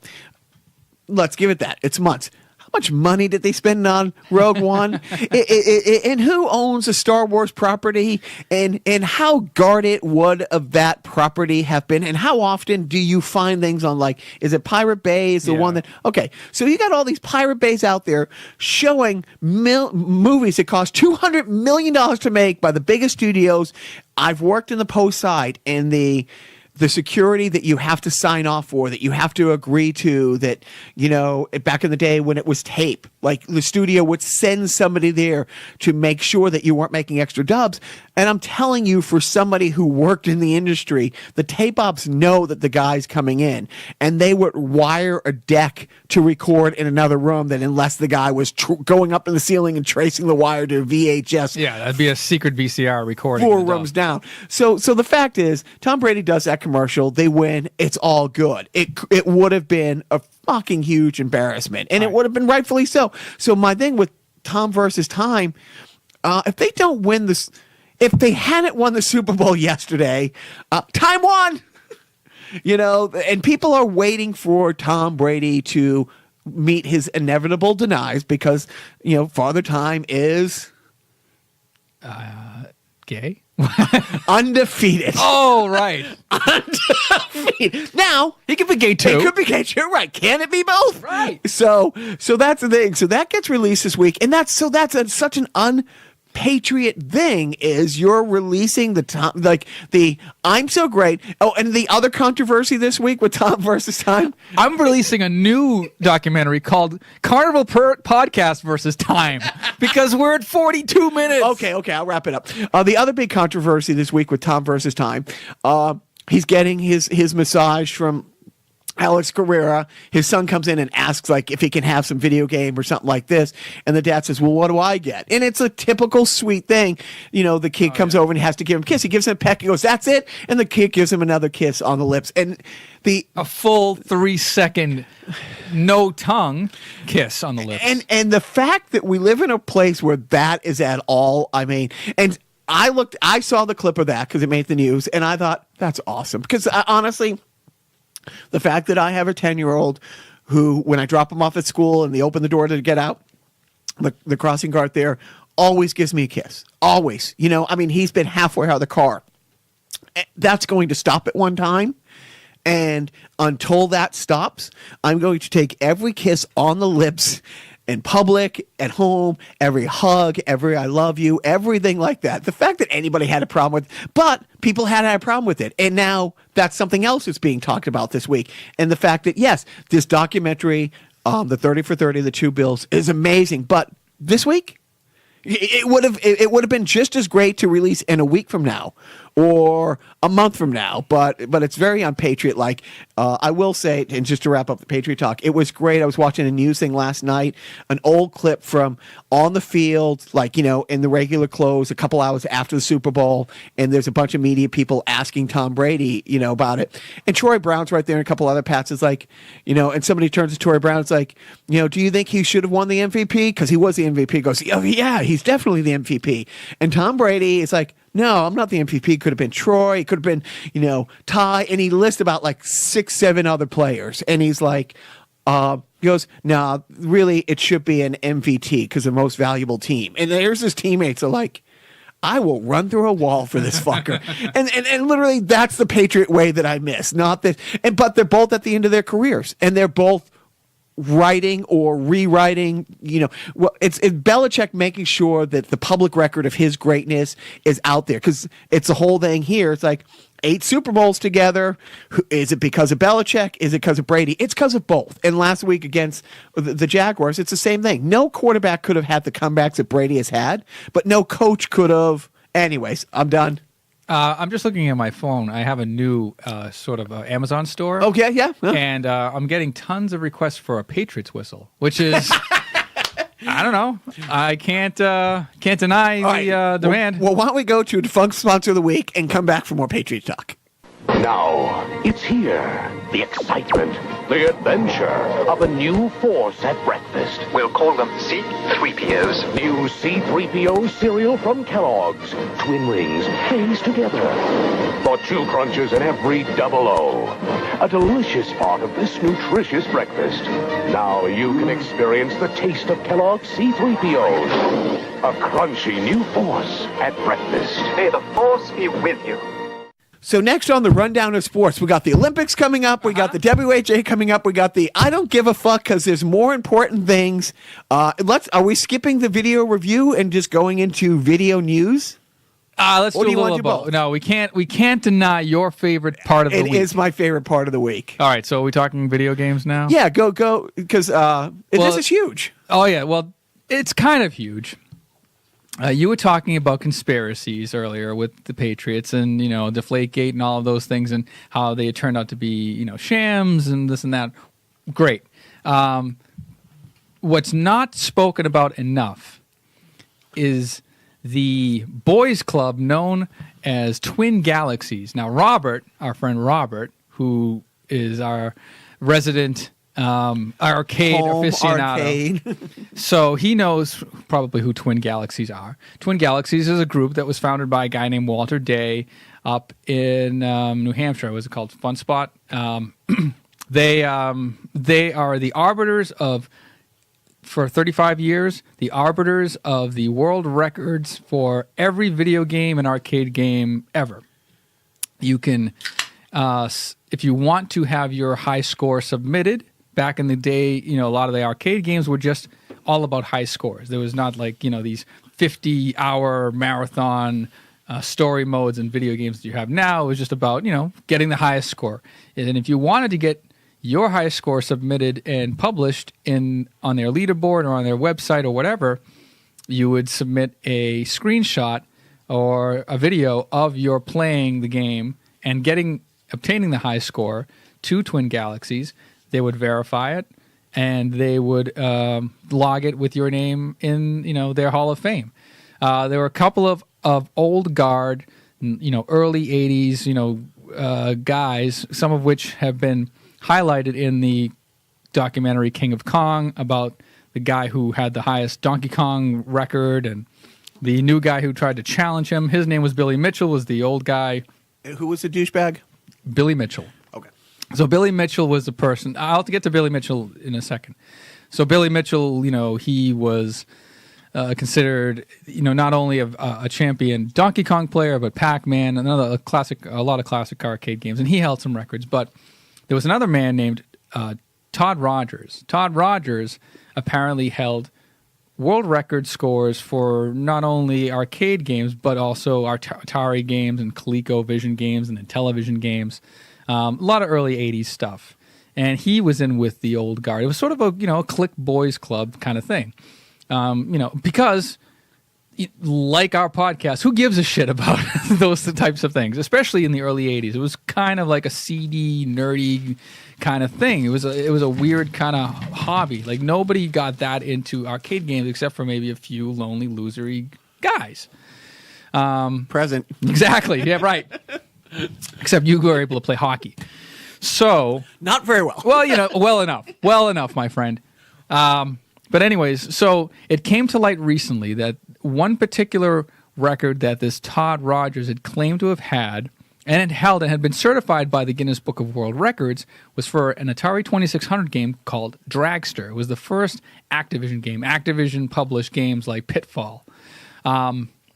let's give it that. It's months. How much money did they spend on Rogue One? And who owns a Star Wars property? And how guarded would of that property have been? And how often do you find things on, like, is it Pirate Bay? Is the one that... Okay, so you got all these Pirate Bays out there showing movies that cost $200 million to make by the biggest studios. I've worked in the post side, and the security that you have to sign off for, that you have to agree to, that, back in the day when it was tape, like the studio would send somebody there to make sure that you weren't making extra dubs. And I'm telling you, for somebody who worked in the industry, the tape ops know that the guy's coming in, and they would wire a deck to record in another room, that unless the guy was going up in the ceiling and tracing the wire to VHS. Yeah, that'd be a secret VCR recording. 4 rooms down. So the fact is, Tom Brady does that commercial, they win, it's all good. It would have been a fucking huge embarrassment, and it would have been rightfully so. So my thing with Tom versus Time, if they don't win this, if they hadn't won the Super Bowl yesterday, Time won. And people are waiting for Tom Brady to meet his inevitable demise because, Father Time is gay. Undefeated. Oh, right. Undefeated. Now, he could be gay too. It could be gay too, right? Can it be both? Right. So that's the thing. So that gets released this week, and that's such an unpatriot thing. Is you're releasing the I'm so great. Oh, and the other controversy this week with Tom versus Time. I'm releasing a new documentary called Carnival Podcast versus Time because we're at 42 minutes. Okay, I'll wrap it up. The other big controversy this week with Tom versus Time, he's getting his massage from Alex Carrera. His son comes in and asks, like, if he can have some video game or something like this. And the dad says, well, what do I get? And it's a typical sweet thing. The kid comes over and has to give him a kiss. He gives him a peck. He goes, that's it. And the kid gives him another kiss on the lips. And a full 3-second no tongue kiss on the lips. And the fact that we live in a place where that is at all, and I saw the clip of that because it made the news, and I thought, that's awesome. Because honestly, the fact that I have a 10-year-old who, when I drop him off at school and they open the door to get out, the crossing guard there always gives me a kiss. Always. He's been halfway out of the car. That's going to stop at one time. And until that stops, I'm going to take every kiss on the lips in public, at home, every hug, every I love you, everything like that. The fact that anybody had a problem with, but people had a problem with it. And now that's something else that's being talked about this week. And the fact that, yes, this documentary, the 30 for 30, the Two Bills, is amazing. But this week, it would have been just as great to release in a week from now or a month from now, but it's very unpatriot-like. I will say, and just to wrap up the Patriot Talk, it was great. I was watching a news thing last night, an old clip from on the field, in the regular clothes, a couple hours after the Super Bowl, and there's a bunch of media people asking Tom Brady, about it. And Troy Brown's right there, and a couple other Pats is like, and somebody turns to Troy Brown, it's like, do you think he should have won the MVP? Because he was the MVP. He goes, oh, yeah, he's definitely the MVP. And Tom Brady is like, no, I'm not the MVP. Could have been Troy. It could have been, Ty. And he lists about like 6, 7 other players. And he's like, he goes, no, really, it should be an MVT because the most valuable team. And there's his teammates are like, I will run through a wall for this fucker. and literally, that's the Patriot way that I miss. Not that, but they're both at the end of their careers, and they're both writing or rewriting. Well, it's Belichick making sure that the public record of his greatness is out there, because it's the whole thing here. It's like 8 Super Bowls together. Is it because of Belichick? Is it because of Brady? It's because of both. And last week against the Jaguars, it's the same thing. No quarterback could have had the comebacks that Brady has had, but no coach could have. Anyways, I'm done. I'm just looking at my phone. I have a new sort of Amazon store. Okay, yeah. And I'm getting tons of requests for a Patriots whistle, which is... I don't know. I can't deny the demand. Well, why don't we go to a defunct sponsor of the week and come back for more Patriot talk? Now, it's here. The excitement, the adventure of a new force at breakfast. We'll call them C-3POs. New C-3PO cereal from Kellogg's. Twin rings phased together. For 2 crunches in every double O. A delicious part of this nutritious breakfast. Now you can experience the taste of Kellogg's C-3POs. A crunchy new force at breakfast. May the force be with you. So next on the rundown of sports, we got the Olympics coming up, we got the WHA coming up, we got the I don't give a fuck because there's more important things. Are we skipping the video review and just going into video news? Let's do a little both. No, we can't deny your favorite part of the week. It is my favorite part of the week. All right, so are we talking video games now? Yeah, go, because this is huge. Oh yeah, well, it's kind of huge. You were talking about conspiracies earlier with the Patriots and, Deflategate and all of those things and how they turned out to be, shams and this and that. Great. What's not spoken about enough is the boys club known as Twin Galaxies. Now, Robert, our friend Robert, who is our resident arcade aficionado. So he knows probably who Twin Galaxies are. Twin Galaxies is a group that was founded by a guy named Walter Day up in New Hampshire. What was it called? Fun Spot. They are the arbiters of, for 35 years, the arbiters of the world records for every video game and arcade game ever. You can, if you want to have your high score submitted. Back in the day, a lot of the arcade games were just all about high scores. There was not like, these 50-hour marathon story modes and video games that you have now. It was just about, getting the highest score. And if you wanted to get your highest score submitted and published on their leaderboard or on their website or whatever, you would submit a screenshot or a video of your playing the game and obtaining the high score to Twin Galaxies. They would verify it, and they would log it with your name in, their Hall of Fame. There were a couple of old guard, early 80s, guys, some of which have been highlighted in the documentary King of Kong about the guy who had the highest Donkey Kong record, and the new guy who tried to challenge him. His name was Billy Mitchell, was the old guy. Who was the douchebag? Billy Mitchell. Okay. So Billy Mitchell was the person. I'll have to get to Billy Mitchell in a second. So Billy Mitchell, he was considered, not only a champion Donkey Kong player, but Pac-Man, a lot of classic arcade games, and he held some records. But there was another man named Todd Rogers. Todd Rogers apparently held world record scores for not only arcade games, but also Atari games and ColecoVision games and then television games. A lot of early 80s stuff. And he was in with the old guard. It was sort of a clique boys club kind of thing. Because like our podcast, who gives a shit about those types of things, especially in the early 80s. It was kind of like a seedy, nerdy kind of thing. It was a weird kind of hobby. Like nobody got that into arcade games except for maybe a few lonely, losery guys. Present. Exactly. Yeah, right. Except you were able to play hockey. So not very well. Well enough, my friend. But anyways, so it came to light recently that one particular record that this Todd Rogers had claimed to have had and it held and had been certified by the Guinness Book of World Records was for an Atari 2600 game called Dragster. It was the first Activision game. Activision published games like Pitfall.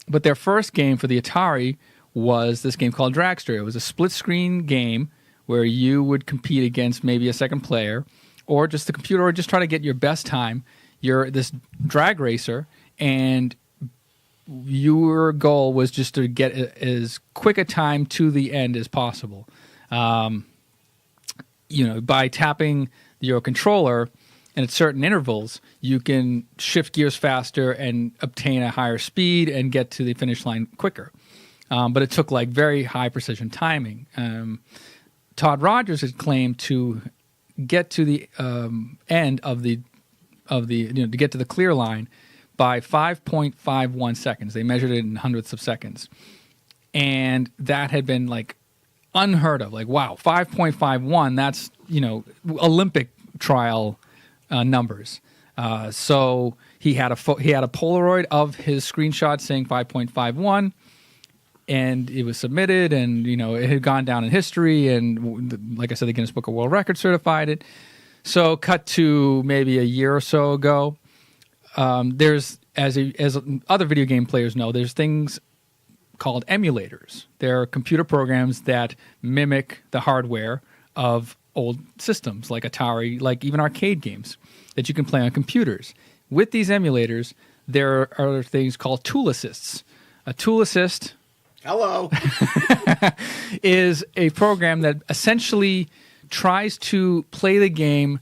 But their first game for the Atari was this game called Dragster. It was a split-screen game where you would compete against maybe a second player or just the computer or just try to get your best time. You're this drag racer, and your goal was just to get as quick a time to the end as possible. By tapping your controller and at certain intervals, you can shift gears faster and obtain a higher speed and get to the finish line quicker. But it took like very high precision timing. Todd Rogers had claimed to get to the end of the to get to the clear line by 5.51 seconds. They measured it in hundredths of seconds, and that had been like unheard of. Like, wow, 5.51. That's Olympic trial numbers. So he had a Polaroid of his screenshot saying 5.51. And it was submitted, and it had gone down in history, and like I said, the Guinness Book of World Records certified it. So, cut to maybe a year or so ago. There's as other video game players know, there's things called emulators. They're computer programs that mimic the hardware of old systems, like Atari, like even arcade games that you can play on computers. With these emulators, there are things called tool assists. A tool assist. Hello. is a program that essentially tries to play the game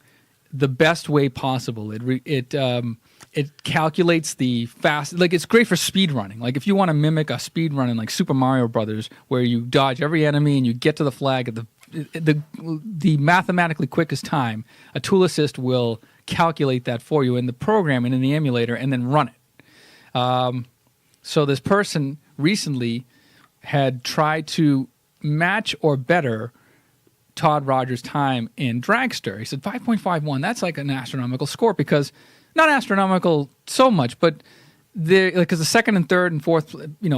the best way possible. It calculates the fast, like it's great for speed running. Like if you want to mimic a speed run in like Super Mario Brothers, where you dodge every enemy and you get to the flag at the mathematically quickest time, a tool assist will calculate that for you in the program and in the emulator and then run it. So this person recently had tried to match or better Todd Rogers' time in Dragster. He said 5.51, that's like an astronomical score, because not astronomical so much, but because the second and third and fourth,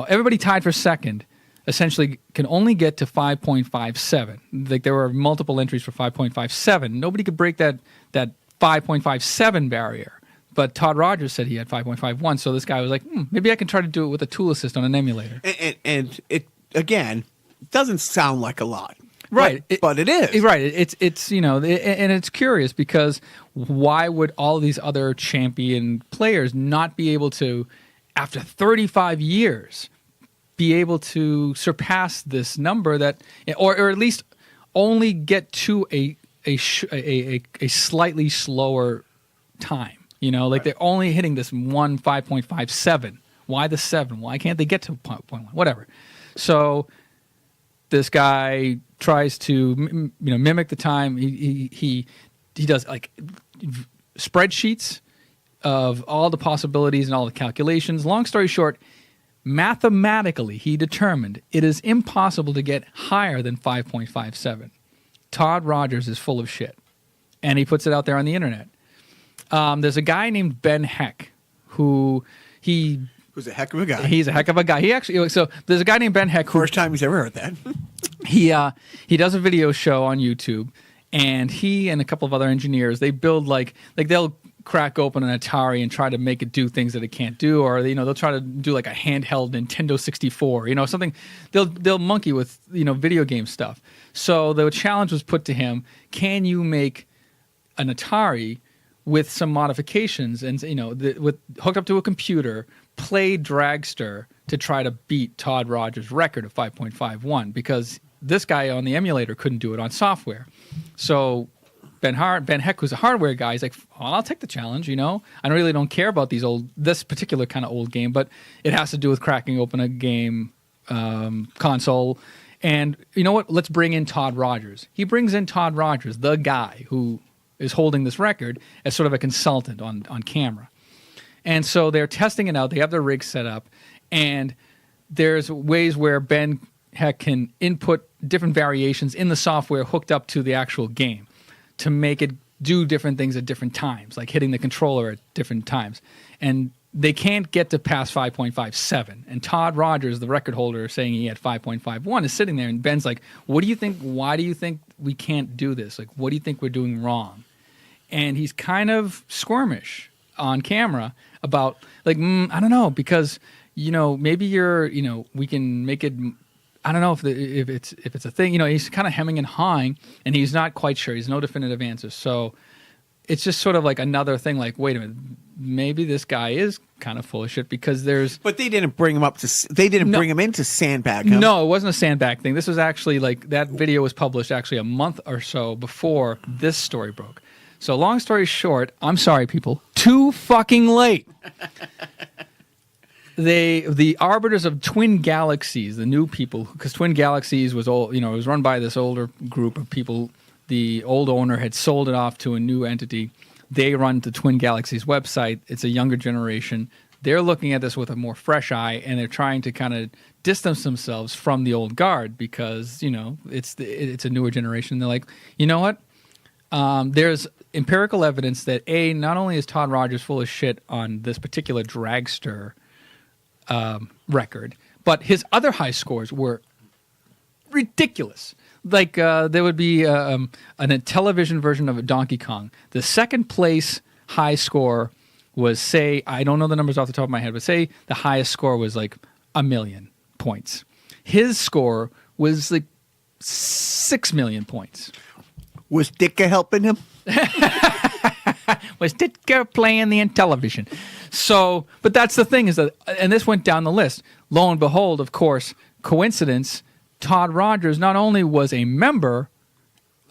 everybody tied for second essentially can only get to 5.57. Like there were multiple entries for 5.57. Nobody could break that 5.57 barrier. But Todd Rogers said he had 5.51, so this guy was like, maybe I can try to do it with a tool assist on an emulator. And it, again, doesn't sound like a lot. Right. But it is. Right. It's and it's curious, because why would all these other champion players not be able to, after 35 years, be able to surpass this number that, or at least only get to a slightly slower time? Like they're only hitting this 5.57. Why the 7? Why can't they get to 0.1? Whatever. So this guy tries to mimic the time. He does like spreadsheets of all the possibilities and all the calculations. Long story short, mathematically he determined it is impossible to get higher than 5.57. Todd Rogers is full of shit, and he puts it out there on the internet. There's a guy named Ben Heck who's a heck of a guy. He's a heck of a guy. So there's a guy named Ben Heck. First time he's ever heard that. He does a video show on YouTube, and he and a couple of other engineers, they build like they'll crack open an Atari and try to make it do things that it can't do, or they'll try to do like a handheld Nintendo 64, something. They'll monkey with video game stuff. So the challenge was put to him: can you make an Atari with some modifications and with hooked up to a computer, play Dragster to try to beat Todd Rogers' record of 5.51, because this guy on the emulator couldn't do it on software. So Ben Heck, who's a hardware guy, he's like, I'll take the challenge. I really don't care about this particular kind of old game, but it has to do with cracking open a game console. And you know what? Let's bring in Todd Rogers. He brings in Todd Rogers, the guy who is holding this record, as sort of a consultant on camera. And so they're testing it out. They have their rig set up, and there's ways where Ben Heck can input different variations in the software hooked up to the actual game to make it do different things at different times, like hitting the controller at different times. And they can't get to past 5.57. And Todd Rogers, the record holder, saying he had 5.51, is sitting there, and Ben's like, what do you think? Why do you think we can't do this? Like, what do you think we're doing wrong? And he's kind of squirmish on camera about, like, I don't know, because maybe we can make it. I don't know if it's a thing. He's kind of hemming and hawing, and he's not quite sure. He's no definitive answers. So it's just sort of like another thing. Like, wait a minute, maybe this guy is kind of full of shit because there's. But they didn't bring him up to. They didn't bring him in to sandbag him. No, it wasn't a sandbag thing. This was actually like that video was published actually a month or so before this story broke. So long story short, I'm sorry, people, too fucking late. The arbiters of Twin Galaxies, the new people, because Twin Galaxies was old, it was run by this older group of people. The old owner had sold it off to a new entity. They run the Twin Galaxies website. It's a younger generation. They're looking at this with a more fresh eye, and they're trying to kind of distance themselves from the old guard because it's a newer generation. They're like, you know what? There's empirical evidence that not only is Todd Rogers full of shit on this particular dragster record, but his other high scores were ridiculous. Like there would be a television version of a Donkey Kong. The second place high score was, say, I don't know the numbers off the top of my head, but say the highest score was like 1 million points. His score was like 6 million points. Was Ditka helping him? Was Ditka playing the television? So, but that's the thing is that, and this went down the list. Lo and behold, of course, coincidence, Todd Rogers not only was a member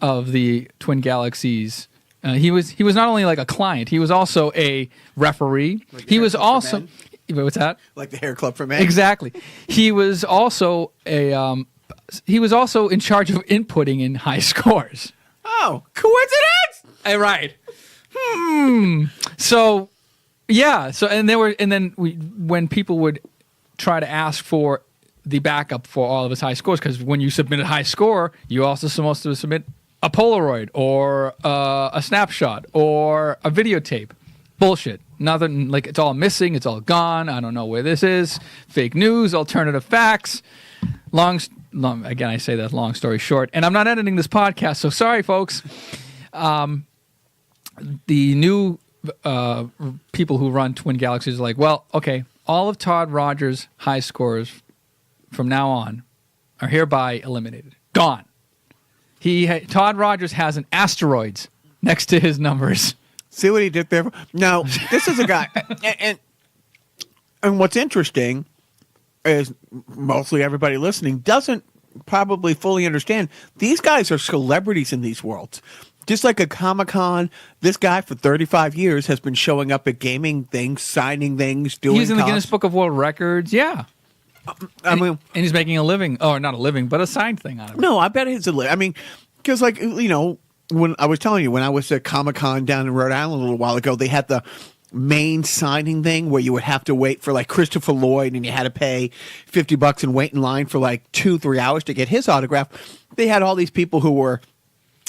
of the Twin Galaxies, he was not only like a client, he was also a referee. Like he was also, what's that? Like the hair club for men. Exactly. He was also in charge of inputting in high scores. Oh, coincidence? Right. So, yeah. So, when people would try to ask for the backup for all of his high scores, because when you submit a high score, you also supposed to submit a Polaroid or a snapshot or a videotape. Bullshit. Nothing, like it's all missing. It's all gone. I don't know where this is. Fake news, alternative facts. Again, I say that long story short, and I'm not editing this podcast, so sorry, folks. The new people who run Twin Galaxies are like, well, okay, all of Todd Rogers' high scores from now on are hereby eliminated. Gone. Todd Rogers has an asteroids next to his numbers. See what he did there? No, this is a guy, and what's interesting is mostly everybody listening doesn't probably fully understand these guys are celebrities in these worlds. Just like a Comic-Con, this guy for 35 years has been showing up at gaming things, signing things, doing He's in the Guinness Book of World Records, yeah. And he's making a living, or not a living, but a side thing out of it. No, I bet it's a living. I mean, because when I was telling you, when I was at Comic-Con down in Rhode Island a little while ago, they had the main signing thing where you would have to wait for like Christopher Lloyd and you had to pay $50 and wait in line for like 2-3 hours to get his autograph. They had all these people who were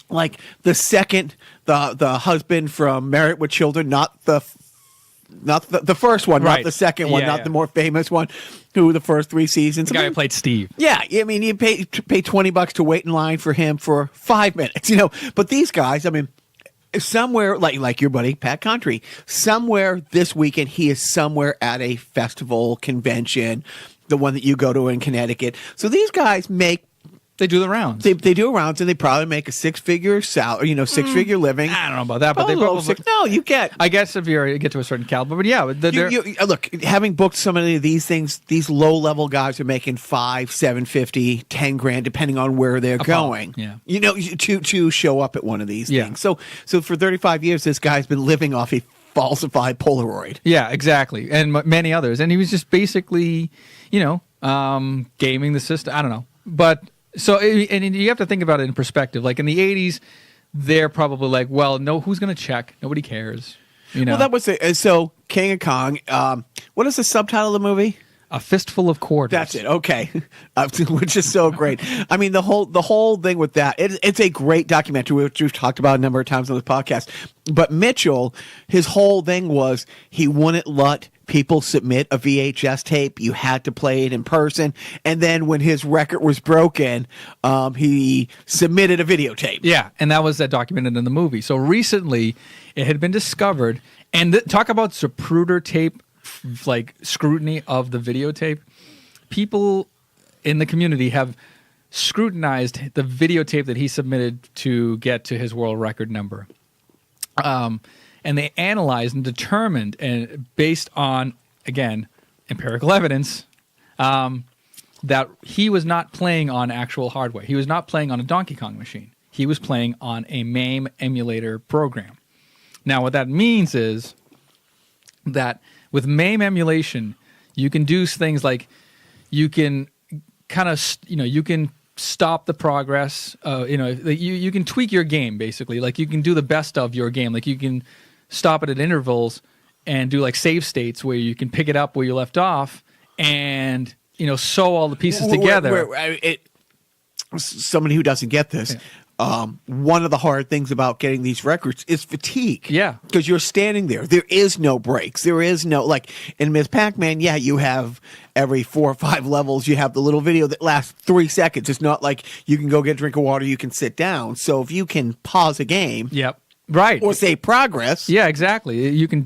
like the husband from Married with Children, not the first one, right. Not the second one, not the more famous one, who the first 3 seasons. The guy who played Steve. Yeah, I mean, you pay $20 to wait in line for him for 5 minutes, But these guys, I mean, somewhere like your buddy Pat Country, somewhere this weekend he is somewhere at a festival convention, the one that you go to in Connecticut. So these guys they do the rounds. They do rounds, and they probably make a 6-figure salary, 6-figure living. I don't know about that, but they probably no. You get. I guess if you get to a certain caliber, but yeah, look, having booked so many of these things, these low-level guys are making $5, $750, $10,000, depending on where they're going. Yeah, to show up at one of these things. So for 35 years, this guy's been living off a falsified Polaroid. Yeah, exactly, and many others, and he was just basically, gaming the system. I don't know, but. So, and you have to think about it in perspective. Like in the 80s, they're probably like, well, no, who's going to check? Nobody cares. Well, that was it. So, King of Kong, what is the subtitle of the movie? A Fistful of Quarters. That's it. Okay. Which is so great. I mean, the whole thing with that, it's a great documentary, which we've talked about a number of times on this podcast. But Mitchell, his whole thing was he wouldn't let people submit a VHS tape. You had to play it in person. And then when his record was broken, he submitted a videotape. Yeah, and that was documented in the movie. So recently, it had been discovered. And talk about Zapruder tape like scrutiny of the videotape. People in the community have scrutinized the videotape that he submitted to get to his world record number. And they analyzed and determined, and based on, again, empirical evidence, that he was not playing on actual hardware. He was not playing on a Donkey Kong machine. He was playing on a MAME emulator program. Now, what that means is that with MAME emulation, you can do things like you can kind of, you can stop the progress. You can tweak your game, basically. Like, you can do the best of your game. Like, you can stop it at intervals and do like save states where you can pick it up where you left off and, sew all the pieces together. Somebody who doesn't get this, one of the hard things about getting these records is fatigue. Yeah. Because you're standing there. There is no breaks. There is no, like, in Ms. Pac-Man, you have every 4 or 5 levels, you have the little video that lasts 3 seconds. It's not like you can go get a drink of water, you can sit down. So if you can pause a game. Yep. Right. Or say progress. Yeah, exactly. You can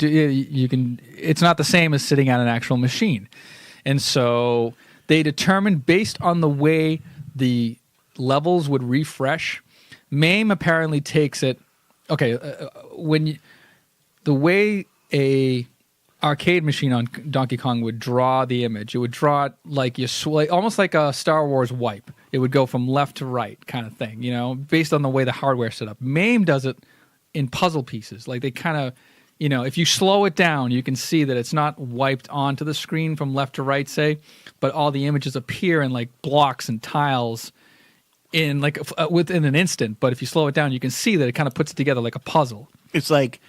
it's not the same as sitting on an actual machine. And so they determined, based on the way the levels would refresh, MAME apparently takes it. Okay, the way a arcade machine on Donkey Kong would draw the image, it would draw it like almost like a Star Wars wipe. It would go from left to right, kind of thing. Based on the way the hardware set up. MAME does it in puzzle pieces. Like, they kind of, if you slow it down, you can see that it's not wiped onto the screen from left to right, say, but all the images appear in like blocks and tiles in like within an instant. But if you slow it down, you can see that it kind of puts it together like a puzzle. It's like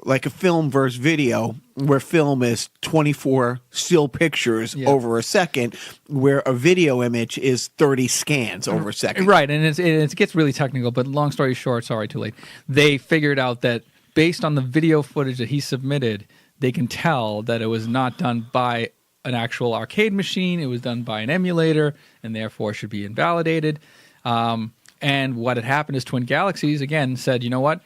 a film versus video, where film is 24 still pictures over a second, where a video image is 30 scans over a second. Right, and it gets really technical, but long story short, sorry, too late. They figured out that based on the video footage that he submitted, they can tell that it was not done by an actual arcade machine. It was done by an emulator, and therefore should be invalidated. And what had happened is Twin Galaxies, again, said, you know what?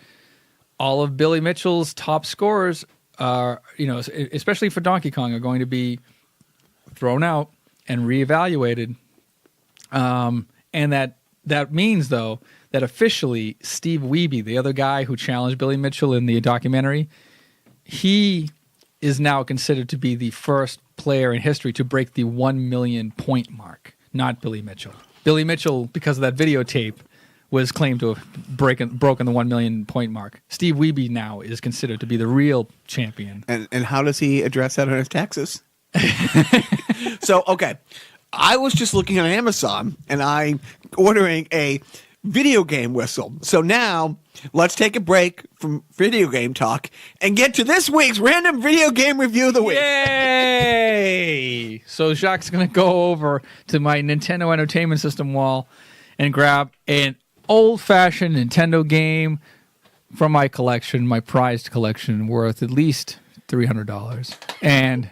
All of Billy Mitchell's top scorers are, especially for Donkey Kong, are going to be thrown out and reevaluated. And that means, though, that officially Steve Wiebe, the other guy who challenged Billy Mitchell in the documentary, he is now considered to be the first player in history to break the 1 million point mark, not Billy Mitchell. Billy Mitchell, because of that videotape, was claimed to have broken the 1 million point mark. Steve Wiebe now is considered to be the real champion. And how does he address that on his taxes? So, okay, I was just looking on Amazon and I'm ordering a video game whistle. So now let's take a break from video game talk and get to this week's random video game review of the week. Yay! So Jacques' going to go over to my Nintendo Entertainment System wall and grab an old-fashioned Nintendo game from my collection, my prized collection, worth at least $300. And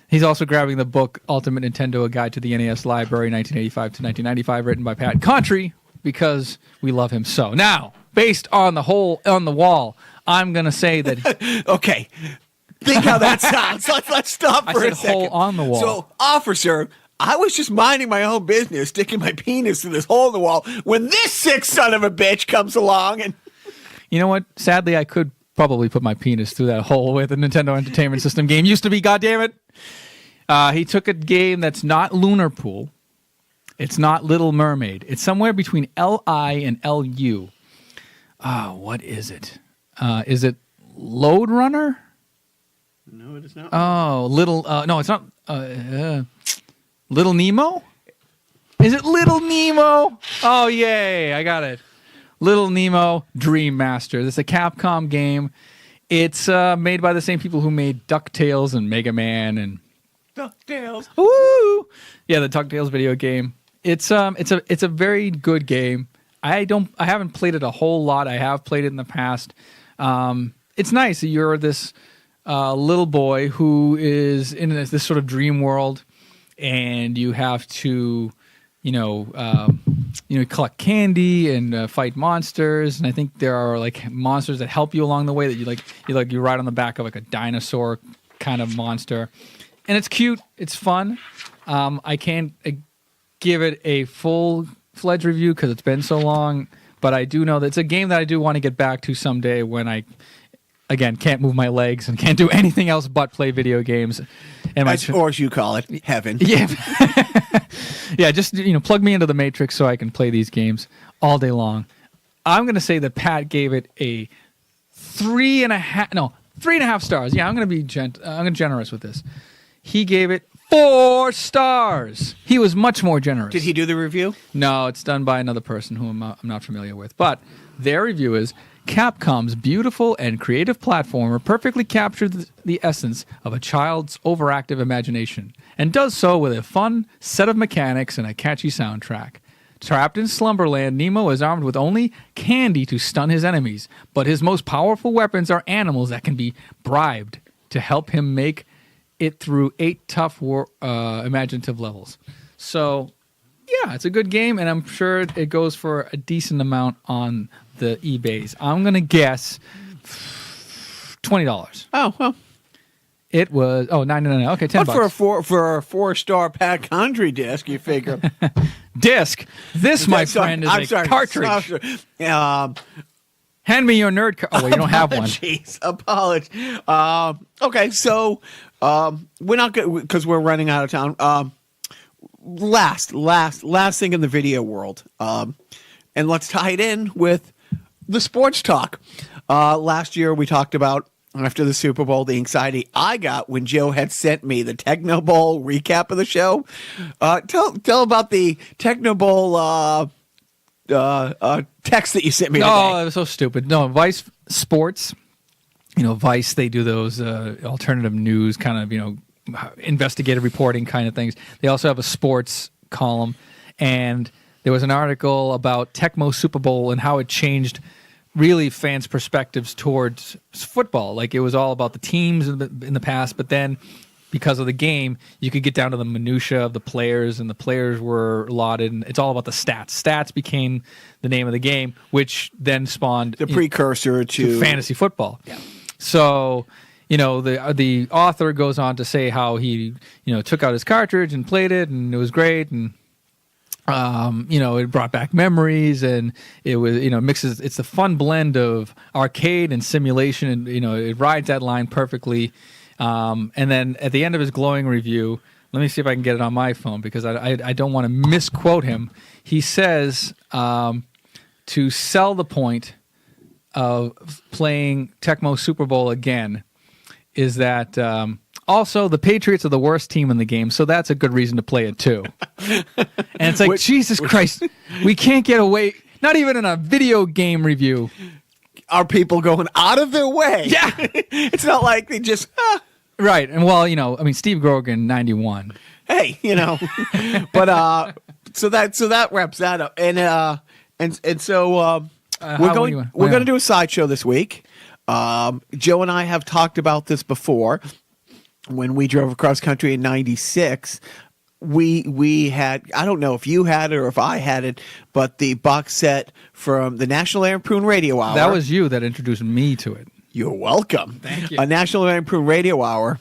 he's also grabbing the book Ultimate Nintendo: A Guide to the NES Library, 1985 to 1995, written by Pat Contri, because we love him so. Now, based on the hole on the wall, I'm going to say that... Okay. Think how that sounds. Let's stop for a second. Hole on the wall. So, officer, I was just minding my own business, sticking my penis in this hole in the wall, when this sick son of a bitch comes along and... You know what? Sadly, I could probably put my penis through that hole with a Nintendo Entertainment System game. Used to be, goddammit. He took a game that's not Lunar Pool. It's not Little Mermaid. It's somewhere between L-I and L-U. What is it? Is it Lode Runner? No, it is not. Oh, no, it's not. Little Nemo? Is it Little Nemo? Oh, yay, I got it. Little Nemo Dream Master. This is a Capcom game. It's made by the same people who made DuckTales and Mega Man and... DuckTales. Woo! Yeah, the DuckTales video game. It's a very good game. I haven't played it a whole lot. I have played it in the past. It's nice. You're this little boy who is in this sort of dream world, and you have to, collect candy and fight monsters. And I think there are like monsters that help you along the way. That you ride on the back of like a dinosaur kind of monster. And it's cute. It's fun. I can't give it a full-fledged review because it's been so long, but I do know that it's a game that I do want to get back to someday when I, again, can't move my legs and can't do anything else but play video games. And or as you call it, heaven. Yeah. Yeah, just plug me into the Matrix so I can play these games all day long. I'm going to say that Pat gave it a 3.5 stars. Yeah, I'm going to be generous with this. He gave it 4 stars. He was much more generous. Did he do the review? No, it's done by another person who I'm not familiar with. But their review is, Capcom's beautiful and creative platformer perfectly captured the essence of a child's overactive imagination and does so with a fun set of mechanics and a catchy soundtrack. Trapped in Slumberland, Nemo is armed with only candy to stun his enemies, but his most powerful weapons are animals that can be bribed to help him make it through 8 tough imaginative levels. So, yeah, it's a good game, and I'm sure it goes for a decent amount on the eBays. I'm going to guess $20. Oh, well. It was, $9.99. Okay, $10. But for a 4-star Pat Condry disc, you figure. Disc. This, my friend, is a cartridge. Hand me your nerd card. Oh, well, you don't have one. Apologies. Okay, so we're not good because we're running out of time. Last thing in the video world, and let's tie it in with the sports talk. Last year we talked about, after the Super Bowl, the anxiety I got when Joe had sent me the Techno Bowl recap of the show. Tell about the Techno Bowl text that you sent me today. Oh, it was so stupid. No, Vice Sports, Vice, they do those alternative news kind of, investigative reporting kind of things. They also have a sports column, and there was an article about Tecmo Super Bowl and how it changed really fans' perspectives towards football. Like, it was all about the teams in the past, but then because of the game, you could get down to the minutia of the players, and the players were lauded, and it's all about the stats. Stats became the name of the game, which then spawned the precursor to fantasy football. Yeah. So, the author goes on to say how he, took out his cartridge and played it, and it was great, and it brought back memories, and it was, mixes. It's a fun blend of arcade and simulation, and it rides that line perfectly. And then at the end of his glowing review, let me see if I can get it on my phone because I don't want to misquote him. He says to sell the point of playing Tecmo Super Bowl again is that also the Patriots are the worst team in the game, so that's a good reason to play it too. And it's like, Jesus Christ, we can't get away, not even in a video game review. Are people going out of their way? Yeah. It's not like they just... Right. And well, Steve Grogan, 91. Hey, but so that wraps that up. And so we're going to do a sideshow this week. Joe and I have talked about this before. When we drove across country in '96, we had, I don't know if you had it or if I had it, but the box set from the National Lampoon Radio Hour. That was you that introduced me to it. You're welcome. Thank you. A National Lampoon Radio Hour.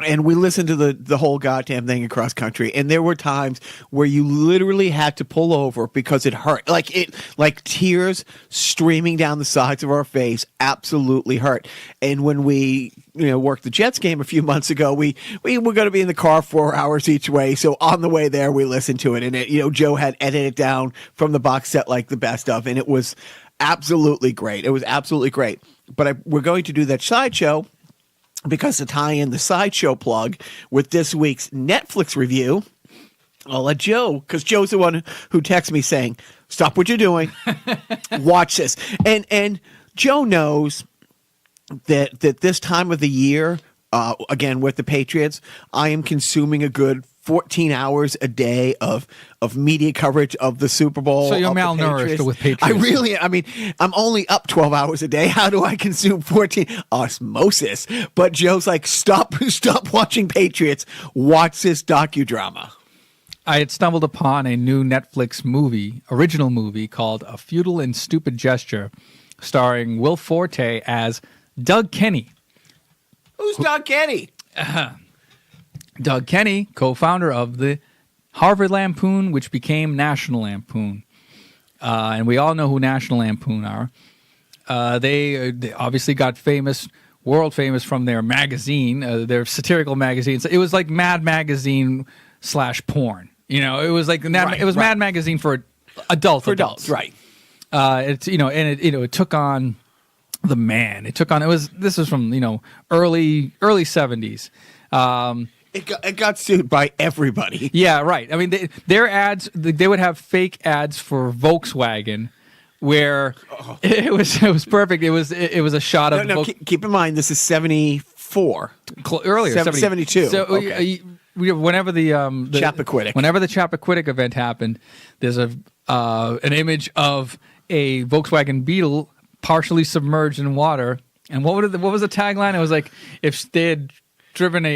And we listened to the whole goddamn thing across country. And there were times where you literally had to pull over because it hurt. Like tears streaming down the sides of our face absolutely hurt. And when we, worked the Jets game a few months ago, we were going to be in the car 4 hours each way. So on the way there, we listened to it. And Joe had edited it down from the box set like the best of. And it was absolutely great. It was absolutely great. But we're going to do that sideshow, because to tie in the sideshow plug with this week's Netflix review, I'll let Joe, because Joe's the one who texts me saying, stop what you're doing, watch this. And Joe knows that this time of the year, again, with the Patriots, I am consuming a good 14 hours a day of media coverage of the Super Bowl. So you're malnourished with Patriots. I'm only up 12 hours a day. How do I consume 14? Osmosis. But Joe's like, stop watching Patriots. Watch this docudrama. I had stumbled upon a new Netflix original movie called A Futile and Stupid Gesture, starring Will Forte as Doug Kenny. Who's Doug Kenny? Doug Kenny, co-founder of the Harvard Lampoon, which became National Lampoon. And we all know who National Lampoon are. They obviously got famous, world famous from their magazine, their satirical magazine. So it was like Mad Magazine / porn. You know, it was like Mad Magazine for adults. Right. It took on the Man. This was from early 70s. It got sued by everybody. Yeah, right. I mean, their ads, they would have fake ads for Volkswagen, where it was perfect. It was a shot of. No, keep in mind this is 74. Earlier, 72. So whenever the Chappaquiddick. Whenever the Chappaquiddick event happened, there's an image of a Volkswagen Beetle partially submerged in water. And what was the tagline? It was like, if they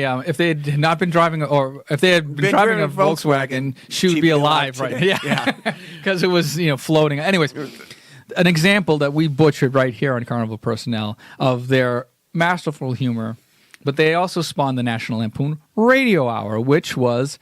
had not been driving, or if they had been driving a Volkswagen, she would be alive right now. Yeah, because it was floating. Anyways, an example that we butchered right here on Carnival Personnel of their masterful humor, but they also spawned the National Lampoon Radio Hour, which was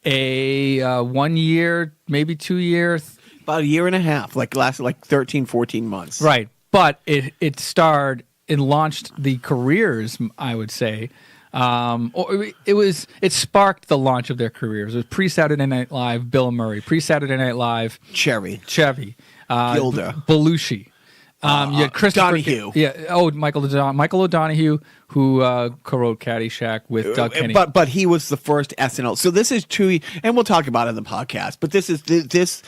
a 1 year, maybe 2 years, about a year and a half, lasted 13, 14 months. Right, but it starred and launched the careers, I would say. It sparked the launch of their careers. It was pre-Saturday Night Live, Bill Murray, pre-Saturday Night Live, Chevy, Gilda, Belushi. You had Christopher Donahue. Michael O'Donoghue, who co-wrote Caddyshack with Doug Kenny. But he was the first SNL. So this is and we'll talk about it in the podcast. But this is this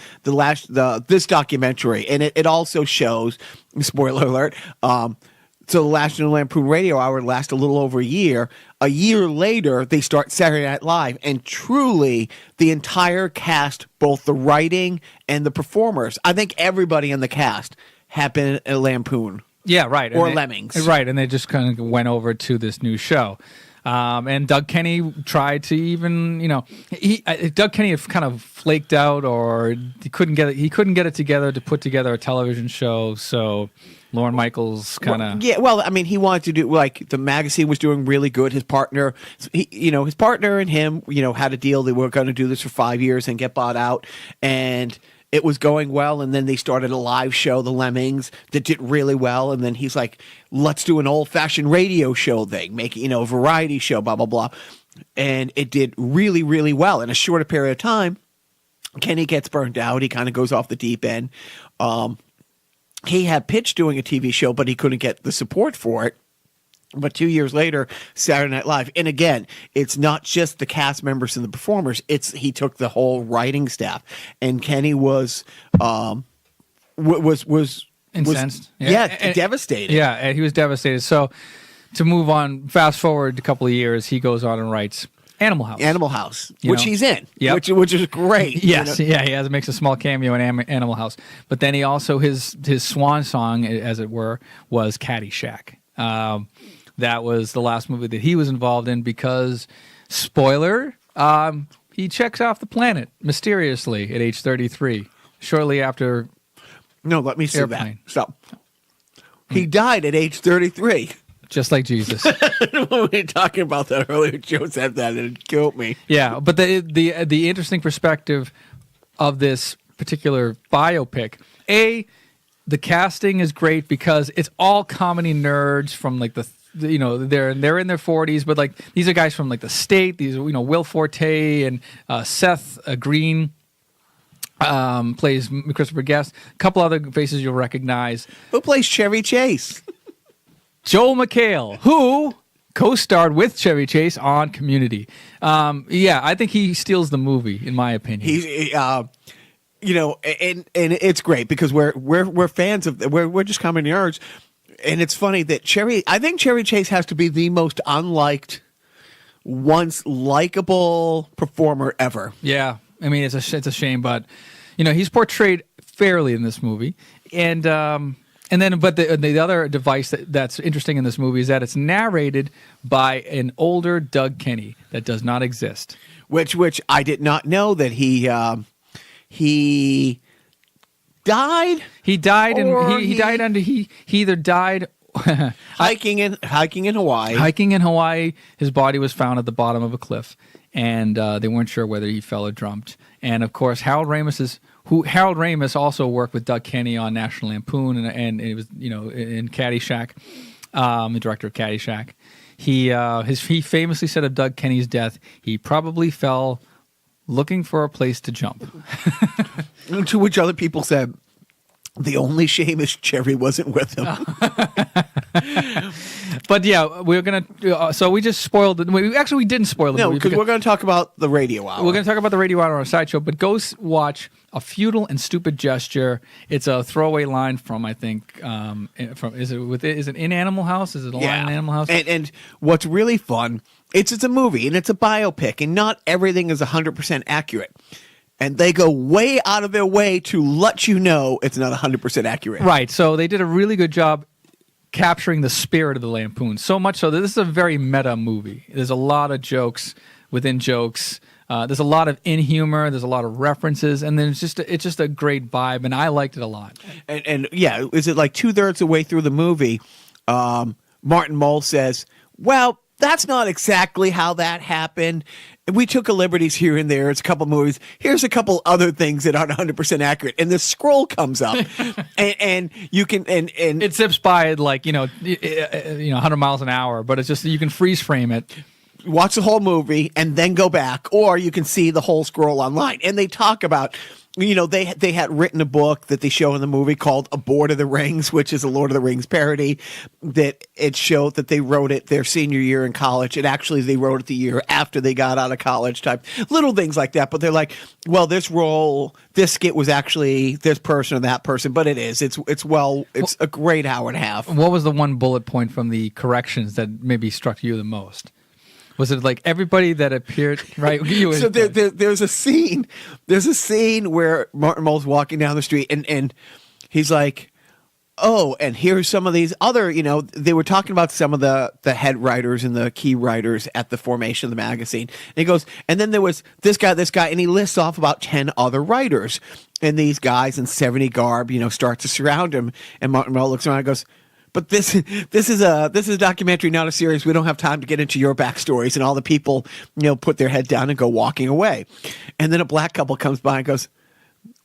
documentary, and it also shows. Spoiler alert. So the National Lampoon Radio Hour lasts a little over a year. A year later, they start Saturday Night Live, and truly, the entire cast, both the writing and the performers, I think everybody in the cast have been a Lampoon. Yeah, right. Or Lemmings. Right, and they just kind of went over to this new show. And Doug Kenny tried to even, Doug Kenny had kind of flaked out, or he couldn't get it together to put together a television show, so Lorne Michaels kind of... he wanted to do, the magazine was doing really good. His partner, his partner and him, had a deal. They were going to do this for 5 years and get bought out. And it was going well. And then they started a live show, The Lemmings, that did really well. And then he's like, let's do an old-fashioned radio show thing, make it, a variety show, blah, blah, blah. And it did really, really well. In a shorter period of time, Kenny gets burned out. He kind of goes off the deep end. He had pitched doing a TV show, but he couldn't get the support for it. But 2 years later, Saturday Night Live, and again, it's not just the cast members and the performers. He took the whole writing staff, and Kenny was incensed. Devastated. Yeah, and he was devastated. So to move on, fast forward a couple of years, he goes on and writes Animal House, which he's in, which is great. Yes, he makes a small cameo in Animal House. But then he also, his swan song, as it were, was Caddyshack. That was the last movie that he was involved in because, spoiler, he checks off the planet mysteriously at age 33, shortly after. No, let me see Airplane. that. Stop. He died at age 33. Just like Jesus. We were talking about that earlier. Joe said that and it killed me. Yeah, but the interesting perspective of this particular biopic, the casting is great because it's all comedy nerds from they're in their 40s, but these are guys from the State. These are Will Forte and Seth Green plays Christopher Guest. A couple other faces you'll recognize. Who plays Chevy Chase? Joel McHale, who co-starred with Chevy Chase on Community. I think he steals the movie, in my opinion. He's, and it's great because we're fans of, we're just common nerds, and it's funny that I think Chevy Chase has to be the most unliked, once likable performer ever. Yeah, I mean it's a shame, but he's portrayed fairly in this movie, and then, but the other device that's interesting in this movie is that it's narrated by an older Doug Kenny that does not exist. Which I did not know that he died. He died, and he either died hiking in Hawaii. Hiking in Hawaii, his body was found at the bottom of a cliff, and they weren't sure whether he fell or jumped. And of course, Harold Ramis also worked with Doug Kenny on National Lampoon, and it was in Caddyshack, the director of Caddyshack. He famously said of Doug Kenny's death, he probably fell looking for a place to jump. To which other people said, the only shame is Jerry wasn't with him. But yeah, we're gonna. So we just spoiled it. We didn't spoil it. No, because we're going to talk about the radio hour. We're going to talk about the radio hour on a sideshow. But go watch A Futile and Stupid Gesture. It's a throwaway line from, I think, is it in Animal House? Is it a line in Animal House? And what's really fun, it's a movie and it's a biopic, and not everything is 100% accurate. And they go way out of their way to let you know it's not 100% accurate. Right. So they did a really good job capturing the spirit of the Lampoon. So much so that this is a very meta movie. There's a lot of jokes within jokes. There's a lot of humor. There's a lot of references, and then it's just a great vibe, and I liked it a lot. And yeah, is it like 2/3 of the way through the movie? Martin Mull says, "Well, that's not exactly how that happened. We took a liberties here and there. It's a couple movies. Here's a couple other things that aren't 100% accurate." And the scroll comes up, and you can and it zips by at 100 miles an hour, but it's just you can freeze frame it. Watch the whole movie and then go back, or you can see the whole scroll online. And they talk about, they had written a book that they show in the movie called Aboard of the Rings, which is a Lord of the Rings parody, that it showed that they wrote it their senior year in college. And actually they wrote it the year after they got out of college, type little things like that. But they're like, well, this skit was actually this person or that person, but it's a great hour and a half. What was the one bullet point from the corrections that maybe struck you the most? Was it like everybody that appeared right? So there's a scene. There's a scene where Martin Mull's walking down the street, and he's like, "Oh, and here's some of these other." They were talking about some of the head writers and the key writers at the formation of the magazine. And he goes, and then there was this guy, and he lists off about 10 other writers, and these guys in 70 garb, start to surround him. And Martin Mull looks around and goes, "But this is a documentary, not a series. We don't have time to get into your backstories." And all the people, put their head down and go walking away. And then a black couple comes by and goes,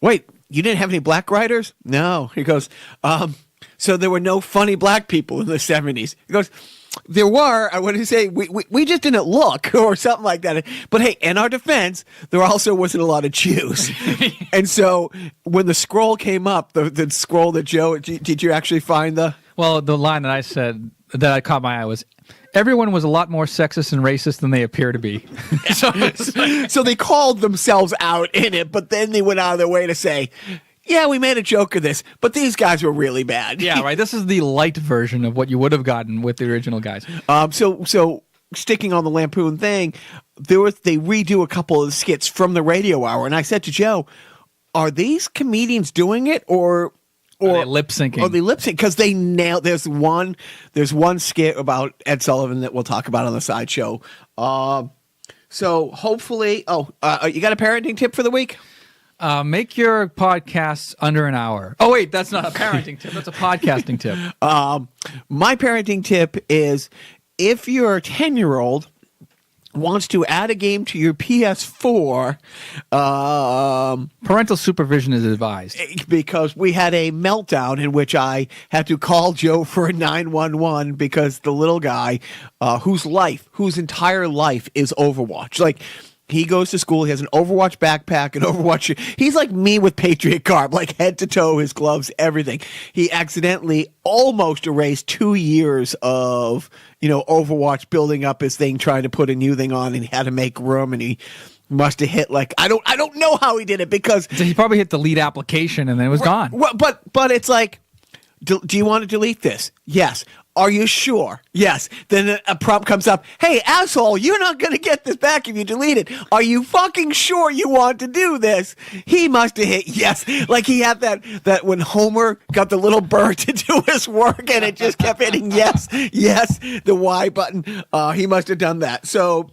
"Wait, you didn't have any black writers?" "No." He goes, "So there were no funny black people in the 70s?" He goes, "There were. I want to say we just didn't look," or something like that. But hey, in our defense, there also wasn't a lot of Jews. And so when the scroll came up, the scroll that Joe, did you actually find the... Well, the line that I said that I caught my eye was, "Everyone was a lot more sexist and racist than they appear to be." So they called themselves out in it, but then they went out of their way to say, "Yeah, we made a joke of this, but these guys were really bad." Yeah, right. This is the light version of what you would have gotten with the original guys. So sticking on the Lampoon thing, they redo a couple of skits from the radio hour, and I said to Joe, "Are these comedians doing it, or are they lip syncing?" Or they lip sync, because they nailed. There's one skit about Ed Sullivan that we'll talk about on the sideshow. So hopefully, you got a parenting tip for the week? Make your podcasts under an hour. Oh wait, that's not a parenting tip. That's a podcasting tip. My parenting tip is, if your 10-year-old wants to add a game to your PS4, parental supervision is advised. Because we had a meltdown in which I had to call Joe for a 911 because the little guy, whose entire life is Overwatch. Like, he goes to school, he has an Overwatch backpack, an Overwatch. He's like me with Patriot garb, like head to toe, his gloves, everything. He accidentally almost erased 2 years of, Overwatch, building up his thing, trying to put a new thing on, and he had to make room, and he must have hit I don't know how he did it, because so he probably hit delete application and then it was gone. But it's like, do you want to delete this? Yes. Are you sure? Yes. Then a prompt comes up. Hey, asshole, you're not going to get this back if you delete it. Are you fucking sure you want to do this? He must have hit yes. Like he had that when Homer got the little bird to do his work and it just kept hitting yes, yes, the Y button. He must have done that. So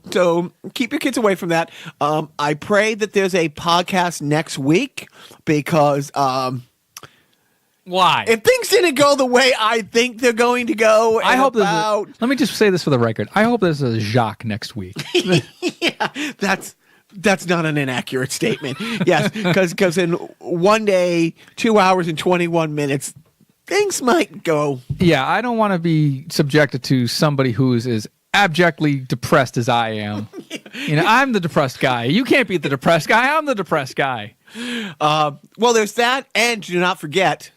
keep your kids away from that. I pray that there's a podcast next week, because Why? If things didn't go the way I think they're going to go, I hope about... let me just say this for the record. I hope there's a Jacques next week. Yeah, that's not an inaccurate statement. Yes, because in one day, 2 hours and 21 minutes, things might go. Yeah, I don't want to be subjected to somebody who's as abjectly depressed as I am. You know, I'm the depressed guy. You can't be the depressed guy. I'm the depressed guy. Well, there's that, and do not forget,